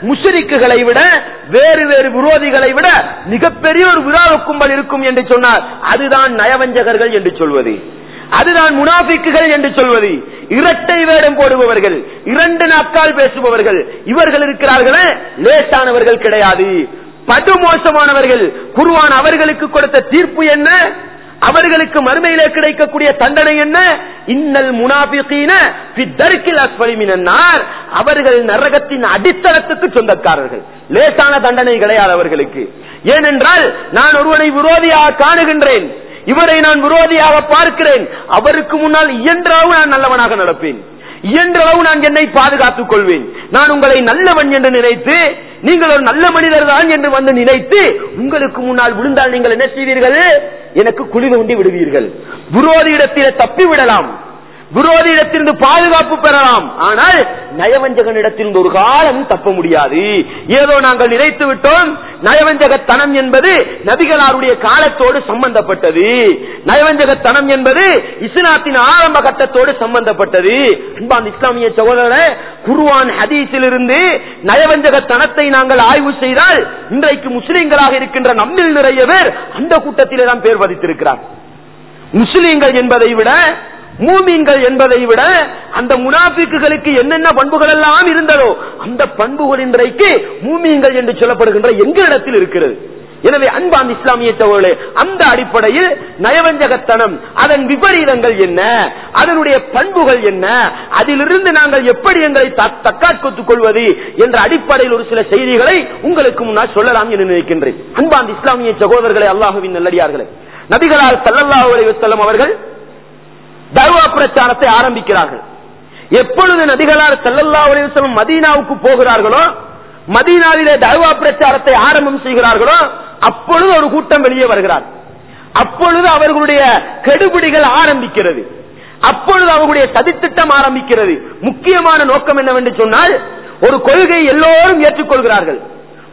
முஷ்ரிக்குகளை விட வேறு வேறு விரோதிகளை விட மிகப்பெரிய ஒரு விரோத கும்பல் இருக்கும் என்று சொன்னார். அதுதான் நயவஞ்சகர்கள் என்று சொல்வது, அதுதான் முனாஃபிக்குகள் என்று சொல்வது. இரட்டை வேடம் போடுபவர்கள், இரண்டு நாட்கால் பேசுபவர்கள் இவர்கள் இருக்கிறார்களே, லேசானவர்கள் கிடையாது, படுமோசமானவர்கள். குர்ஆன் அவர்களுக்கு கொடுத்த தீர்ப்பு என்ன? அவர்களுக்கு மறுமையிலே கிடைக்கக்கூடிய தண்டனை என்ன? இன்னல் முனாஃபிகீன ஃபி தர்கில் அஸ்ஃபலி மினன் நார். அவர்கள் நரகத்தின் அடித்தளத்துக்கு சொந்தக்காரர்கள். லேசான தண்டனை கிடையாது அவர்களுக்கு. ஏனென்றால் நான் ஒருவனை விரோதியாக காணுகின்றேன், இவரை நான் விரோதியாக பார்க்கிறேன், அவருக்கு முன்னால் இயன்றளவு நான் நல்லவனாக நடப்பேன், இயன்றளவு நான் என்னை பாதுகாத்துக் கொள்வேன். நான் உங்களை நல்லவன் என்று நினைத்து, நீங்கள் ஒரு நல்ல மனிதர் தான் என்று வந்து நினைத்து உங்களுக்கு முன்னால் விழுந்தால் நீங்கள் என்ன செய்வீர்கள்? எனக்கு குழி தோண்டி விடுவீர்கள். விரோதியிடத்திலே தப்பி விடலாம், விரோதியிடத்திலிருந்து பாதுகாப்பு பெறலாம், ஆனால் நயவஞ்சகனிடத்திலிருந்து ஒரு காலம் தப்ப முடியாது. ஏதோ நாங்கள் நினைத்து விட்டோம், நயவஞ்சகத்தனம் என்பது நபிகளாருடைய காலத்தோடு சம்பந்தப்பட்டது, நயவஞ்சகத்தனம் என்பது இஸ்லாத்தின் ஆரம்ப கட்டத்தோடு சம்பந்தப்பட்டது. இஸ்லாமிய சகோதரர்களே, குர்ஆன் ஹதீஸில் இருந்து நயவஞ்சகத்தனத்தை நாங்கள் ஆய்வு செய்தால் இன்றைக்கு முஸ்லிம்களாக இருக்கின்ற நம்மில் நிறைய பேர் அந்த கூட்டத்திலே தான் பேர் பதித்திருக்கிறார். முஸ்லிம்கள் என்பதை விட, மூமின்கள் என்பதை விட அந்த முனாஃபிக்குகளுக்கு என்னென்ன பண்புகள் எல்லாம் இருந்ததோ அந்த பண்புகள் இன்றைக்கு மூமின்கள் என்று சொல்லப்படுகின்ற எங்களிடத்தில் இருக்கிறது. எனவே அன்பான இஸ்லாமிய சகோதரர்களே, அந்த அடிப்படையில் நயவஞ்சகத்தனம், அதன் விபரீதங்கள் என்ன, அதனுடைய பண்புகள் என்ன, அதிலிருந்து நாங்கள் எப்படி எங்களை தற்காத்துக் கொள்வது என்ற அடிப்படையில் ஒரு சில செய்திகளை உங்களுக்கு முன்னால் சொல்லலாம் என்று நினைக்கின்றேன். அன்பான இஸ்லாமிய சகோதரர்களே, அல்லாஹ்வின் நல்லடியார்களே, நபிகளார் ஸல்லல்லாஹு அலைஹி வஸல்லம் அவர்கள் தஅவா பிரச்சாரத்தை ஆரம்பிக்கிறார்கள். எப்பொழுது நபிகளார் ஸல்லல்லாஹு அலைஹி வஸல்லம் மதீனாவுக்கு போகிறார்களோ, மதீனாவிலே தஅவா பிரச்சாரத்தை ஆரம்பம் செய்கிறார்களோ, அப்பொழுது ஒரு கூட்டம் வெளியே வருகிறார். அப்பொழுது அவர்களுடைய கெடுபிடிகள் ஆரம்பிக்கிறது, அப்பொழுது அவர்களுடைய சதித்திட்டம் ஆரம்பிக்கிறது. முக்கியமான நோக்கம் என்னவென்று சொன்னால், ஒரு கொள்கையை எல்லோரும் ஏற்றுக்கொள்கிறார்கள்.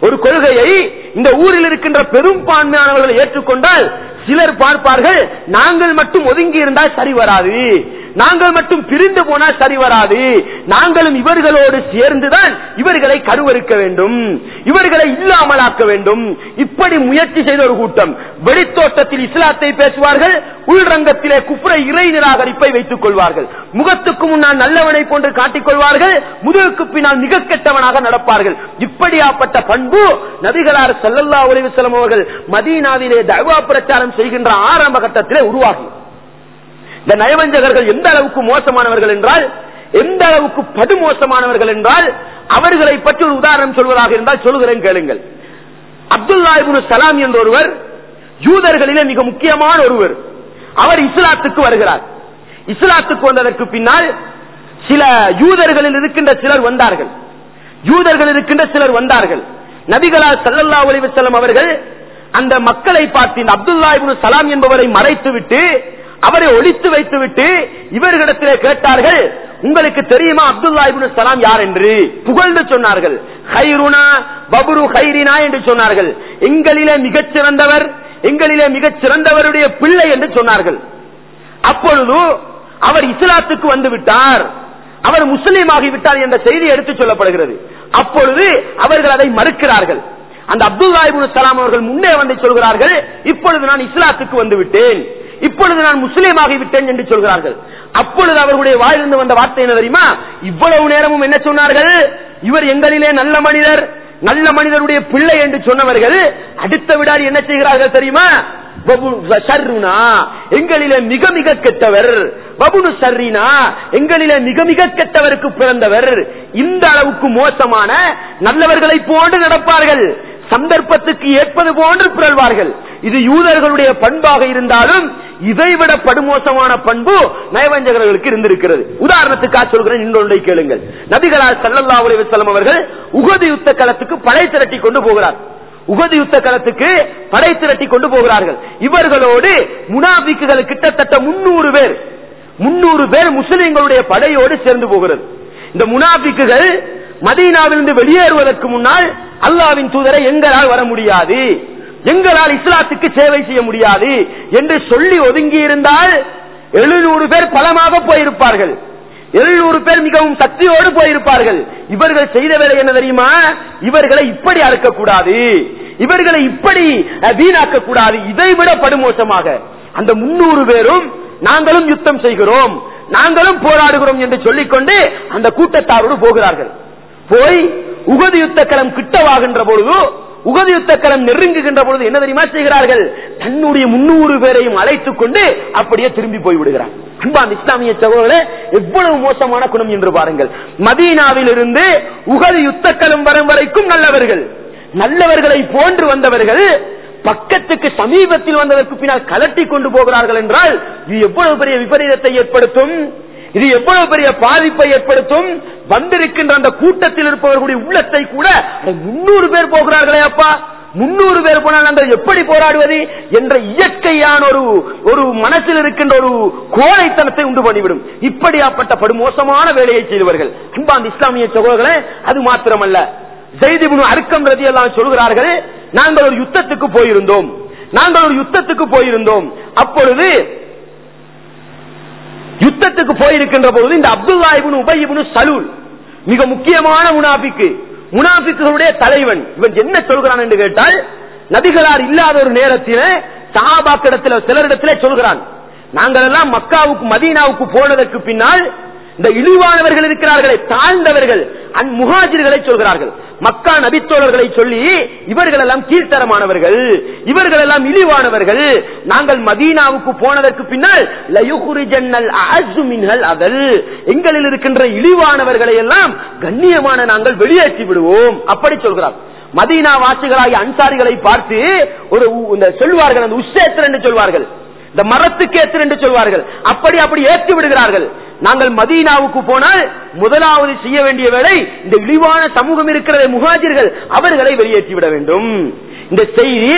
ஒரு கொள்கையை இந்த ஊரில் இருக்கின்ற பெரும்பான்மையானவர்கள் ஏற்றுக்கொண்டால் சிலர் பார்ப்பார்கள், நாங்கள் மட்டும் ஒதுங்கி இருந்தால் சரி வராது, நாங்கள் மட்டும் பிரிந்து போனால் சரி வராது, நாங்களும் இவர்களோடு சேர்ந்துதான் இவர்களை கருவறுக்க வேண்டும், இவர்களை இல்லாமலாக்க வேண்டும். இப்படி முயற்சி செய்த ஒரு கூட்டம் வெளித்தோட்டத்தில் இஸ்லாத்தை பேசுவார்கள், உள்ரங்கத்திலே குஃப்ரை, இறை நிராகரிப்பை வைத்துக் கொள்வார்கள். முகத்துக்கு முன்னால் நல்லவனை போன்று காட்டிக்கொள்வார்கள், முதுகுக்கு பின்னால் மிக கெட்டவனாக நடப்பார்கள். இப்படியாப்பட்ட பண்பு நபிகளார் ஸல்லல்லாஹு அலைஹி வஸல்லம் அவர்கள் மதீனாவிலே தஅவா பிரச்சாரம் செய்கின்ற ஆரம்ப கட்டத்திலே உருவாகி, இந்த நயவஞ்சகர்கள் எந்த அளவுக்கு மோசமானவர்கள் என்றால், எந்த அளவுக்கு படுமோசமானவர்கள் என்றால், அவர்களை பற்றி ஒரு உதாரணம் சொல்வதாக இருந்தால் சொல்கிறேன் கேளுங்கள். அப்துல்லா இப்னு சலாம் என்ற ஒருவர் யூதர்களிலே மிக முக்கியமான ஒருவர். அவர் இஸ்லாத்துக்கு வருகிறார். இஸ்லாத்துக்கு வந்ததற்கு பின்னால் சில யூதர்களில் இருக்கின்ற சிலர் வந்தார்கள், யூதர்கள் இருக்கின்ற சிலர் வந்தார்கள். நபிகளார் ஸல்லல்லாஹு அலைஹி வஸல்லம் அவர்கள் அந்த மக்களை பார்த்து இந்த அப்துல்லா இப்னு சலாம் என்பவரை மறைத்துவிட்டு, அவரை ஒளித்து வைத்துவிட்டு இவர்களிடத்திலே கேட்டார்கள், உங்களுக்கு தெரியுமா அப்துல்லா இப்னு சலாம் யார் என்று? புகழ்ந்து சொன்னார்கள். ஹைருனா வபுரு ஹைரினா என்று சொன்னார்கள். எங்களிலே மிகச் சிறந்தவர், எங்களிலே மிகச் சிறந்தவருடைய பிள்ளை என்று சொன்னார்கள். அப்பொழுது அவர் இஸ்லாத்துக்கு வந்து விட்டார், அவர் முஸ்லீம் ஆகிவிட்டார் என்ற செய்தி எடுத்துச் சொல்லப்படுகிறது. அப்பொழுது அவர்கள் அதை மறுக்கிறார்கள். அந்த அப்துல்லா இப்னு சலாம் அவர்கள் முன்னே வந்து சொல்கிறார்கள், இப்பொழுது நான் இஸ்லாத்துக்கு வந்து விட்டேன், இப்பொழுது நான் முஸ்லீம் ஆகிவிட்டேன் என்று சொல்கிறார்கள். அப்பொழுது அவர்களுடைய வாயிலிருந்து வந்த வார்த்தை என்ன தெரியுமா? இவ்வளவு நேரமும் என்ன சொன்னார்கள்? இவர் எங்களிலே நல்ல மனிதர், நல்ல மனிதருடைய பிள்ளை என்று சொன்னவர்கள் அடுத்த விடாடி என்ன செய்கிறார்கள் தெரியுமா? எங்களிலே மிக மிக கெட்டவர், வபுனு ஷர்ரினா எங்களிலே மிக மிக கெட்டவருக்கு பிறந்தவர். இந்த அளவுக்கு மோசமான நல்லவர்களை போன்று நடப்பார்கள், சந்தர்ப்பத்துக்கு ஏற்பது போன்று பிறழ்வார்கள். இது யூதர்களுடைய பண்பாக இருந்தாலும் இதைவிட படுமோசமான பண்பு நயவஞ்சகர்களுக்கு இருந்திருக்கிறது. உதாரணத்துக்காக சொல்கிறேன், இன்னொன்றை கேளுங்கள். நபிகளார் ஸல்லல்லாஹு அலைஹி வஸல்லம் அவர்கள் உஹது யுத்த களத்துக்கு படை திரட்டி கொண்டு போகிறார். உஹது யுத்த களத்துக்கு படை திரட்டி கொண்டு போகிறார்கள். இவர்களோடு முனாஃபிக்குகள் கிட்டத்தட்ட 300 பேர் முஸ்லிம்களுடைய படையோடு சேர்ந்து போகிறது. இந்த முனாஃபிக்குகள் மதீனாவிலிருந்து வெளியேறுவதற்கு முன்னால் அல்லாஹ்வின் தூதரை எங்களால் வர முடியாது, எங்களால் இஸ்லாத்துக்கு சேவை செய்ய முடியாது என்று சொல்லி ஒதுங்கி இருந்தால் 700 பேர் பலமாக போயிருப்பார்கள். 700 பேர் மிகவும் சக்தியோடு போயிருப்பார்கள். இவர்கள் செய்த வேலை என்ன தெரியுமா? இவர்களை இப்படி அறுக்கக்கூடாது, இவர்களை இப்படி வீணாக்க கூடாது. இதைவிட படுமோசமாக அந்த 300 பேரும் நாங்களும் யுத்தம் செய்கிறோம், நாங்களும் போராடுகிறோம் என்று சொல்லிக்கொண்டு அந்த கூட்டத்தாரோடு போகிறார்கள். போய் உஹது யுத்த களம் கிட்டவாகின்ற பொழுது, உஹது யுத்த களம் நெருங்குகின்ற பொழுது என்ன தெரியுமா செய்கிறார்கள்? தன்னுடைய 300 பேரையும் அழைத்துக் கொண்டு அப்படியே திரும்பி போய் விடுகிறார். அன்பான இஸ்லாமிய சகோதரர்களே, எவ்வளவு மோசமான குணம் என்று பாருங்கள். மதீனாவில் இருந்து உஹது யுத்த களம் வரும் வரைக்கும் நல்லவர்கள், நல்லவர்களை போன்று வந்தவர்கள் பக்கத்துக்கு சமீபத்தில் வந்ததற்கு பின்னால் கலட்டி கொண்டு போகிறார்கள் என்றால் இது எவ்வளவு பெரிய விபரீதத்தை ஏற்படுத்தும், இது எவ்வளவு பெரிய பாதிப்பை ஏற்படுத்தும். வந்திருக்கின்ற அந்த கூட்டத்தில் இருப்பவர்களுடைய உள்ளத்தை கூட 300 பேர் போகிறார்களே அப்பா, 300 பேர் போனால் நாங்கள் எப்படி போராடுவது என்ற இயற்கையான ஒரு மனசில் இருக்கின்ற ஒரு கோழைத்தனத்தை உண்டு பண்ணிவிடும். இப்படியாப்பட்ட படுமோசமான வேலையை செய்தவர்கள். அன்பார்ந்த இஸ்லாமிய சகோதரர்களே, அது மாத்திரமல்ல, ஸைத் இப்னு அர்கம் ரலியல்லாஹு சொல்கிறார்கள், நாங்கள் ஒரு யுத்தத்துக்கு போயிருந்தோம். அப்பொழுது யுத்தத்துக்கு போயிருக்கின்ற பொழுது இந்த அப்துல்லா இப்னு உபை இப்னு சலூல் மிக முக்கியமான முனாஃபிக்குகளுடைய தலைவன். இவன் என்ன சொல்கிறான் என்று கேட்டால், நபிகளார் இல்லாத ஒரு நேரத்தில் சஹாபாக்களிடத்தில் சிலரிடத்திலே சொல்கிறான், நாங்கள் எல்லாம் மக்காவுக்கு மதீனாவுக்கு போனதற்கு பின்னால் இந்த இழிவானவர்கள் இருக்கிறார்களே, தாழ்ந்தவர்கள் முஹாஜிர்களை சொல்கிறார்கள். மக்கா நபித்தோழர்களை சொல்லி இவர்கள் எல்லாம் கீழ்த்தரமானவர்கள், இவர்கள் எல்லாம் இழிவானவர்கள். நாங்கள் மதீனாவுக்கு போனதற்கு பின்னால் எங்களில் இருக்கின்ற இழிவானவர்களை எல்லாம் கண்ணியமான நாங்கள் வெளியேற்றி விடுவோம், அப்படி சொல்கிறார். மதீனா வாசிகளாகிய அன்சாரிகளை பார்த்து ஒரு சொல்வார்கள், அந்த உஷேத்தர் என்று சொல்வார்கள், இந்த மரத்துக்கு ஏற்று என்று சொல்வார்கள், அப்படி ஏற்றி விடுகிறார்கள். நாங்கள் மதீனாவுக்கு போனால் முதலாவது செய்ய வேண்டிய வேலை இந்த இழிவான சமூகம் இருக்கிற முஹாஜிர்கள், அவர்களை வெளியேற்றி விட வேண்டும். இந்த செய்தி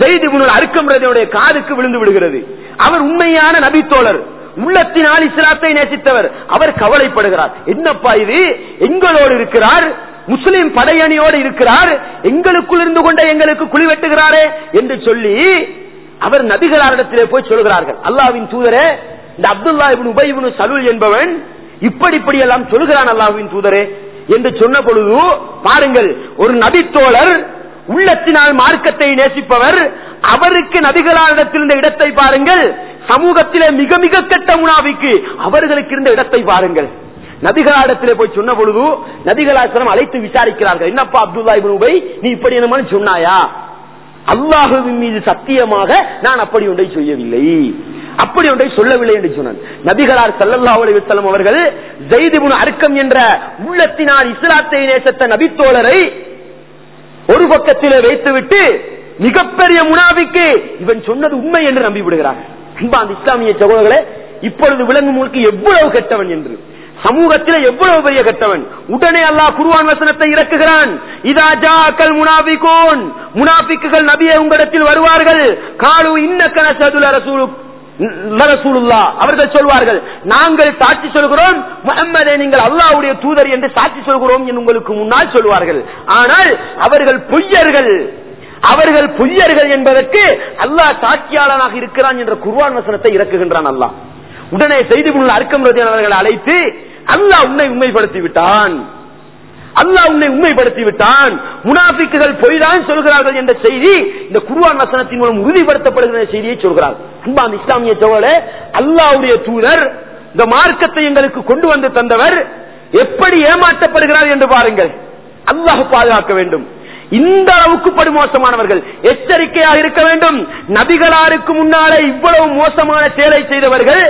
ஸைத் இப்னு அர்கம் ரலியல்லாஹு காதுக்கு விழுந்து விடுகிறது. அவர் உண்மையான நபித்தோழர், உள்ளத்தினால் இஸ்லாத்தை நேசித்தவர். அவர் கவலைப்படுகிறார், என்னப்பா இது, எங்களோடு இருக்கிறார், முஸ்லிம் படையணியோடு இருக்கிறார், எங்களுக்குள் இருந்து கொண்ட எங்களுக்கு குழி வெட்டுகிறாரே என்று சொல்லி அவர் நபிகளாரிடத்திலே போய் சொல்கிறார்கள், அல்லாஹ்வின் தூதரே, இந்த அப்துல்லா இப்னு உபை இப்னு சலூல் என்பவன் இப்படி எல்லாம் சொல்கிறான் அல்லாஹ்வின் தூதரே என்று சொன்ன பொழுது, பாருங்கள், ஒரு நபித்தோழர், உள்ளத்தினால் மார்க்கத்தை நேசிப்பவர், அவருக்கு நபிகளாரிடத்தில் இருந்த இடத்தை பாருங்கள். சமூகத்திலே மிக மிக கெட்ட முனாஃபிக்கு அவர்களுக்கு இருந்த இடத்தை பாருங்கள். நபிகளாரிடத்திலே போய் சொன்ன பொழுது நபிகளார் அழைத்து விசாரிக்கிறார்கள், என்னப்பா அப்துல்லா இப்னு உபை, நீ இப்படி என்ன சொன்னாயா? அல்லாஹ்வின் மீது சத்தியமாக நான் அப்படி ஒன்றை செய்யவில்லை, அப்படி ஒன்றை சொல்லவில்லை என்று சொன்னார். நபிகளார் ஸல்லல்லாஹு அலைஹி வஸல்லம் அவர்கள் ஸைத் இப்னு அர்கம் என்ற உள்ளத்தினால் இஸ்லாத்தை நேசித்த நபித்தோழரை ஒரு பக்கத்திலே வைத்துவிட்டு மிகப்பெரிய முனாஃபிக்கு இவன் சொன்னது உண்மை என்று நம்பி விடுகிறார்கள். அன்பார்ந்த இஸ்லாமிய சகோதரர்களே, இப்பொழுது விளங்கும் உங்களுக்கு எவ்வளவு கெட்டவன் என்று, சமூகத்தில் எவ்வளவு பெரிய கெட்டவன். உடனே அல்லாஹ் குர்ஆன் வசனத்தை இறக்குகிறான், இதா ஜாஅக்கல் முனாஃபிகூன், முனாஃபிக்குகள் நபியே உங்களிடத்தில் வருவார்கள், காலு இன்னக நஷஹது ரசூலுல்லாஹ், அவர்கள் சொல்வார்கள், நாங்கள் சாட்சி சொல்கிறோம் முஹம்மதே நீங்கள் அல்லாஹ்வுடைய தூதர் என்று சாட்சி சொல்கிறோம் என்று உங்களுக்கு முன்னால் சொல்வார்கள். ஆனால் அவர்கள் பொய்யர்கள் என்பதற்கு அல்லாஹ் சாட்சியாளனாக இருக்கிறான் என்ற குர்ஆன் வசனத்தை இறக்குகின்றான் அல்லாஹ். உடனே ஸைத் இப்னு அர்கம் ரலியல்லாஹு அவர்களை அழைத்து, அல்லாஹ் உன்னை உண்மைப்படுத்தி விட்டான், அல்லாஹ் உன்னை உண்மைப்படுத்தி விட்டான், முனாஃபிக்குகள் பொய்தான் சொல்கிறார்கள் என்ற செய்தி இந்த குர்ஆன் வசனத்தின் மூலம் உறுதிப்படுத்தப்படுகிற செய்தியை சொல்கிறார். அன்பார்ந்த இஸ்லாமிய சகோதரர்களே, அல்லாஹ்வுடைய தூதர் இந்த மார்க்கத்தை எங்களுக்கு கொண்டு வந்து தந்தவர் எப்படி ஏமாற்றப்படுகிறார் என்று பாருங்கள். அல்லாஹ் பாதுகாக்க வேண்டும். இந்த அளவுக்கு படுமோசமானவர்கள் எச்சரிக்கையாக இருக்க வேண்டும். நபிகளாருக்கு முன்னாலே இவ்வளவு மோசமான செயலை செய்தவர்கள்,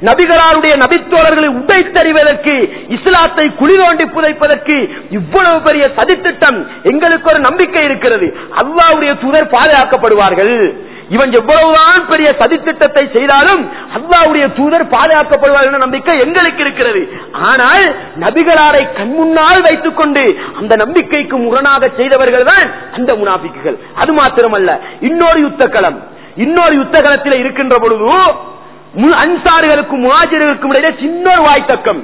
நபிகளாருடைய நபித்தோழர்களை உடைத்தறிவதற்கு, இஸ்லாத்தை குழி தோண்டி புதைப்பதற்கு இவ்வளவு பெரிய சதித்திட்டம் எங்களுக்கு ஒரு நம்பிக்கை இருக்கிறது. அல்லாஹ்வுடைய தூதர் பாதுகாக்கப்படுவார்கள். இவன் எவ்வளவுதான் பெரிய சதித்திட்டத்தை செய்தாலும் அல்லாஹ்வுடைய தூதர் பாதுகாக்கப்படுவார்கள் என்ற நம்பிக்கை எங்களுக்கு இருக்கிறது. ஆனால் நபிகளாரை கண்முன்னால் வைத்துக் கொண்டு அந்த நம்பிக்கைக்கு முரணாக செய்தவர்கள் தான் அந்த முனாஃபிக்குகள். அது மாத்திரமல்ல, இன்னொரு யுத்த களத்தில் இருக்கின்ற பொழுது அன்சாரிகளுக்கும் முஹாஜிர்களுக்கும் இடையே சின்னொரு வாய்த்தக்கம்.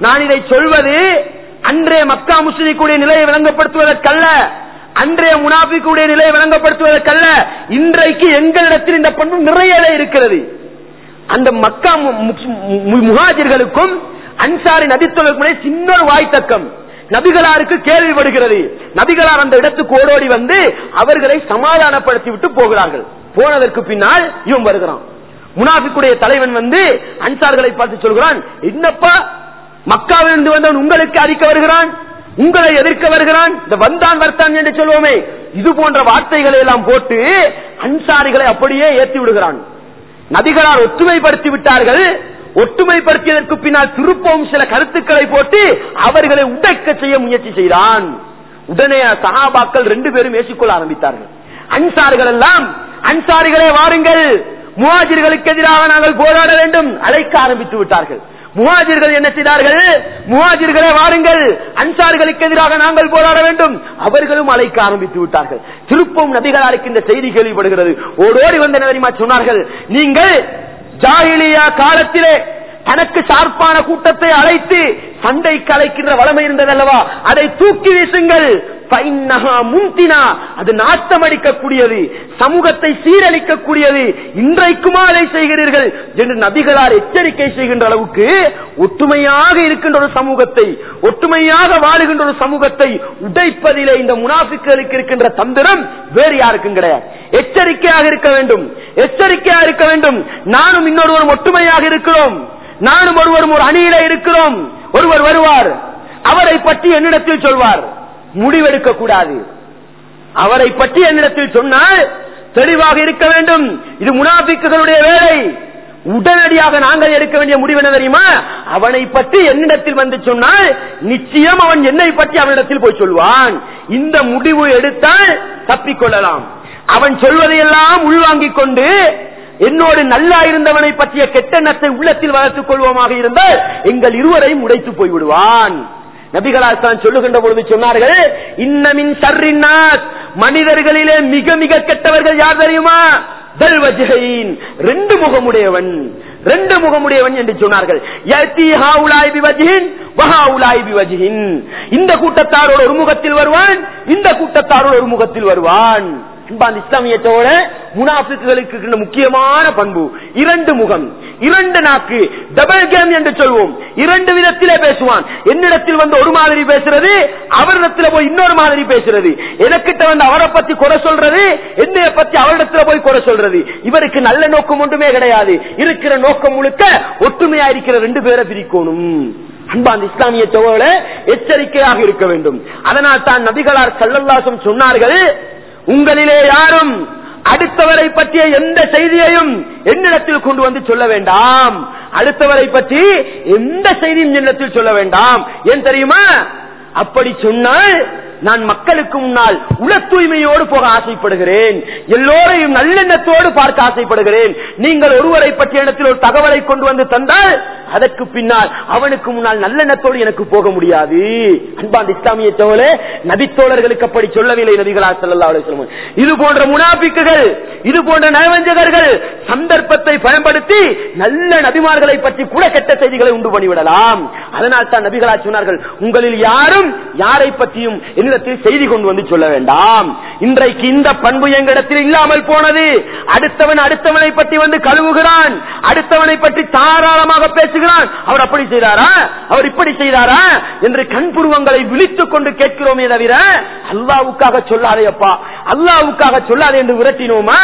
நான் இதை சொல்வது அன்றைய மக்கா முஸ்லிக்குடைய நிலையை விளங்கப்படுத்துவதற்கல்ல, அன்றைய முனாஃபிக்குடைய நிலையை விளங்கப்படுத்துவதற்கல்ல. இன்றைக்கு எங்களிடத்தில் இந்த பண்பு நிறைய இருக்கிறது. அந்த மக்கா முஹாஜிர்களுக்கும் அன்சாரி நபித்தோழர்களுக்கும் சின்ன ஒரு வாய்த்தக்கம் நபிகளாருக்கு கேள்விப்படுகிறது. நபிகளார் அந்த இடத்துக்கு ஓடோடி வந்து அவர்களை சமாதானப்படுத்தி விட்டு போகிறார்கள். போனதற்கு பின்னால் இவன் வருகிறான். முனாஃபிக்குடைய தலைவன் வந்து அன்சார்களை பார்த்து சொல்கிறான், என்னப்பா மக்காவிலிருந்து வந்தவன் உங்களுக்கு அடிக்க வருகிறான், உங்களை எதிர்க்க வருகிறான், இந்த வந்தான் வர்த்தான் என்று சொல்வோமே, இது போன்ற வார்த்தைகளை எல்லாம் போட்டு அன்சாரிகளை அப்படியே ஏற்றி விடுகிறான். நபிகளார் ஒற்றுமைப்படுத்தி விட்டார்கள். ஒற்றுமைப்படுத்தியதற்கு பின்னால் திருப்பவும் சில கருத்துக்களை போட்டு அவர்களை உடைக்க செய்ய முயற்சி செய்தான். உடனே சஹாபாக்கள் 2 பேரும் ஏசிக்கொள்ள ஆரம்பித்தார்கள். அன்சாரிகள் எல்லாம், அன்சாரிகளே வாருங்கள், முஹாஜிர்களுக்கு எதிராக நாங்கள் போராட வேண்டும் அழைக்க ஆரம்பித்து விட்டார்கள். முஹாஜிர்கள் என்ன செய்தார்கள், முஹாஜிர்களே வாருங்கள், அன்சார்களுக்கு எதிராக நாங்கள் போராட வேண்டும், அவர்களும் அழைக்க ஆரம்பித்து விட்டார்கள். திருப்பவும் நபிகளாருக்கு இந்த செய்தி கேள்விப்படுகிறது. ஓடோடி வந்த தெரியுமா சொன்னார்கள், நீங்கள் ஜாஹிலியா காலத்திலே தனக்கு சார்பான கூட்டத்தை அழைத்து சண்டை கலைக்கின்ற வளமை இருந்ததல்லவா, அதை தூக்கி வீசுங்கள், அது நாட்டமடிக்கக்கூடியது, சமூகத்தை சீரழிக்கக்கூடியது, இன்றைக்குமா அதை செய்கிறீர்கள் என்று நபிகளார் எச்சரிக்கை செய்கின்ற அளவுக்கு ஒற்றுமையாக இருக்கின்ற ஒரு சமூகத்தை, ஒற்றுமையாக வாழுகின்ற ஒரு சமூகத்தை உடைப்பதிலே இந்த முனாஃபிக்குகளுக்கு இருக்கின்ற தந்திரம் வேறு யாருக்கும் கிடையாது. எச்சரிக்கையாக இருக்க வேண்டும், எச்சரிக்கையாக இருக்க வேண்டும். நானும் இன்னொருவரும் ஒற்றுமையாக இருக்கிறோம், நானும் ஒருவரும் ஒரு அணியில இருக்கிறோம். ஒருவர் வருவார், அவரை பற்றி என்னிடத்தில் சொல்வார், முடிவெடுக்க கூடாது. அவரை பற்றி என்னிடத்தில் சொன்னால் தெளிவாக இருக்க வேண்டும். இது முனாஃபிக்குகளுடைய வேலை. உடனடியாக நாங்கள் எடுக்க வேண்டிய முடிவு என்ன தெரியுமா, அவனை பற்றி என்னிடத்தில் வந்து சொன்னால் நிச்சயம் அவன் என்னை பற்றி அவனிடத்தில் போய் சொல்வான். இந்த முடிவு எடுத்தால் தப்பிக்கொள்ளலாம். அவன் சொல்வதையெல்லாம் உள்வாங்கிக் கொண்டு என்னோடு நல்லா இருந்தவனை பற்றிய கெட்டெண்ணத்தை உள்ளத்தில் வளர்த்துக் கொள்வோமாக இருந்தால் எங்கள் இருவரையும் உடைத்து போய்விடுவான். நபிகளார் தான் சொல்லுகின்ற பொழுது சொன்னார்கள், இன்னமின் ஷர்ரின்னாஸ், மனிதர்களிலே மிக மிக கெட்டவர்கள் யார் தெரியுமா, தல்வஜஹைன், 2 முகமுடையவன், 2 முகமுடையவன் என்று சொன்னார்கள். யதி ஹாஉலாய் பிவஜ்ஹின் வஹாஉலாய் பிவஜ்ஹின், இந்த கூட்டத்தாரோடு ஒரு முகத்தில் வருவான், இந்த கூட்டத்தாரோடு ஒரு முகத்தில் வருவான். இஸ்லாமியத்தோட முனாஃபிக்குகளுக்கு முக்கியமான பண்பு 2 முகம், 2 நாக்கு, டபுள் கேம் என்று சொல்வோம். 2 விதத்திலே பேசுவான். என்னிடத்தில் வந்து ஒரு மாதிரி பேசுறது, அவரிடத்தில் போய் இன்னொரு மாதிரி பேசுறது, எனக்கிட்ட வந்து அவரை பத்தி குறை சொல்றது, என்னைய பத்தி அவரிடத்தில் போய் குறை சொல்றது. இவருக்கு நல்ல நோக்கம் ஒன்றுமே கிடையாது. இருக்கிற நோக்கம் முழுக்க ஒற்றுமையா இருக்கிற 2 பேரை பிரிக்கணும். அன்பாந்த இஸ்லாமியத்தோட எச்சரிக்கையாக இருக்க வேண்டும். அதனால் தான் நபிகளார் ஸல்லல்லாஹு அலைஹி வஸல்லம் சொன்னார்கள், உங்களிலே யாரும் அடுத்தவரை பற்றிய எந்த செய்தியையும் என்னிடத்தில் கொண்டு வந்து சொல்ல வேண்டாம். அடுத்தவரை பற்றி எந்த செய்தியும் என்னிடத்தில் சொல்ல வேண்டாம். ஏன் தெரியுமா, அப்படி சொன்னால் நான் மக்களுக்கு முன்னால் உள தூய்மையோடு போக ஆசைப்படுகிறேன், எல்லோரையும் நல்லெண்ணத்தோடு பார்க்க ஆசைப்படுகிறேன். நீங்கள் ஒருவரை பற்றிய இடத்தில் ஒரு தகவலை கொண்டு வந்து தந்தால் அதற்கு பின்னால் அவனுக்கு முன்னால் நல்லெண்ணத்தோடு எனக்கு போக முடியாது. அன்பாந்த இஸ்லாமிய தோழர்களே, நபித்தோழர்களுக்கு அப்படி சொல்லவில்லை நபிகளார் ஸல்லல்லாஹு அலைஹி வஸல்லம். இது போன்ற முனாஃபிக்குகள், இது போன்ற நயவஞ்சகர்கள் சந்தர்ப்பத்தை பயன்படுத்தி நல்ல நபிமார்களை பற்றி கூட கெட்ட செய்திகளை உண்டு பண்ணிவிடலாம். அதனால் தான் நபிகளார் சொன்னார்கள், உங்களில் யாரும் யாரை பற்றியும் என்னிடத்தில் செய்தி கொண்டு வந்து சொல்ல வேண்டாம். இன்றைக்கு இந்த பண்பு எங்களிடத்தில் இல்லாமல் போனது. அடுத்தவன் அடுத்தவனை பற்றி வந்து கழுவுகிறான், அடுத்தவனை பற்றி தாராளமாக பேசுகிறான். அவர் அப்படி செய்தாரா, அவர் இப்படி செய்தாரா என்று கண்புருவங்களை விழித்துக் கொண்டு கேட்கிறோமே தவிர அல்லாஹ்வுக்காக சொல்லாதே அப்பா, அல்லாஹ்வுக்காக சொல்லாதே என்று விரட்டினோமா?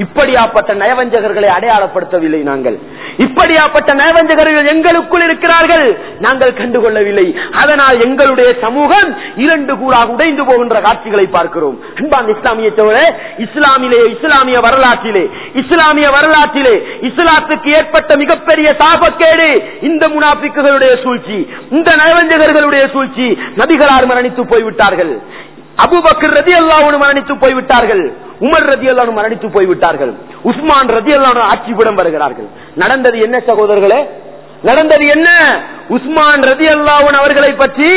இப்படியாப்பட்ட நயவஞ்சகர்களை அடையாளப்படுத்தவில்லை நாங்கள். இப்படியாப்பட்ட நயவஞ்சகர்கள் எங்களுக்குள் இருக்கிறார்கள், நாங்கள் கண்டுகொள்ளவில்லை. அதனால் எங்களுடைய சமூகம் 2 கூறாக உடைந்து போகின்ற காட்சிகளை பார்க்கிறோம். அன்பான இஸ்லாமியத்தோடு இஸ்லாமிய வரலாற்றிலே இஸ்லாத்துக்கு ஏற்பட்ட மிகப்பெரிய சாபக்கேடு இந்த முனாஃபிக்குகளுடைய சூழ்ச்சி, இந்த நயவஞ்சகர்களுடைய சூழ்ச்சி. நபிகளார் மரணித்து போய்விட்டார்கள், அபூபக்கர் ரலியல்லாஹு அன்ஹு மரணித்து போய்விட்டார்கள், உமர் ரலியல்லாஹு அன்ஹு மரணித்து போய்விட்டார்கள், உஸ்மான் ரலியல்லாஹு அன்ஹு ஆட்சியிடம் வருகிறார்கள். நடந்தது என்ன சகோதரர்களே, நடந்தது என்ன? உஸ்மான் ரலியல்லாஹு அன்ஹு அவர்களை பற்றி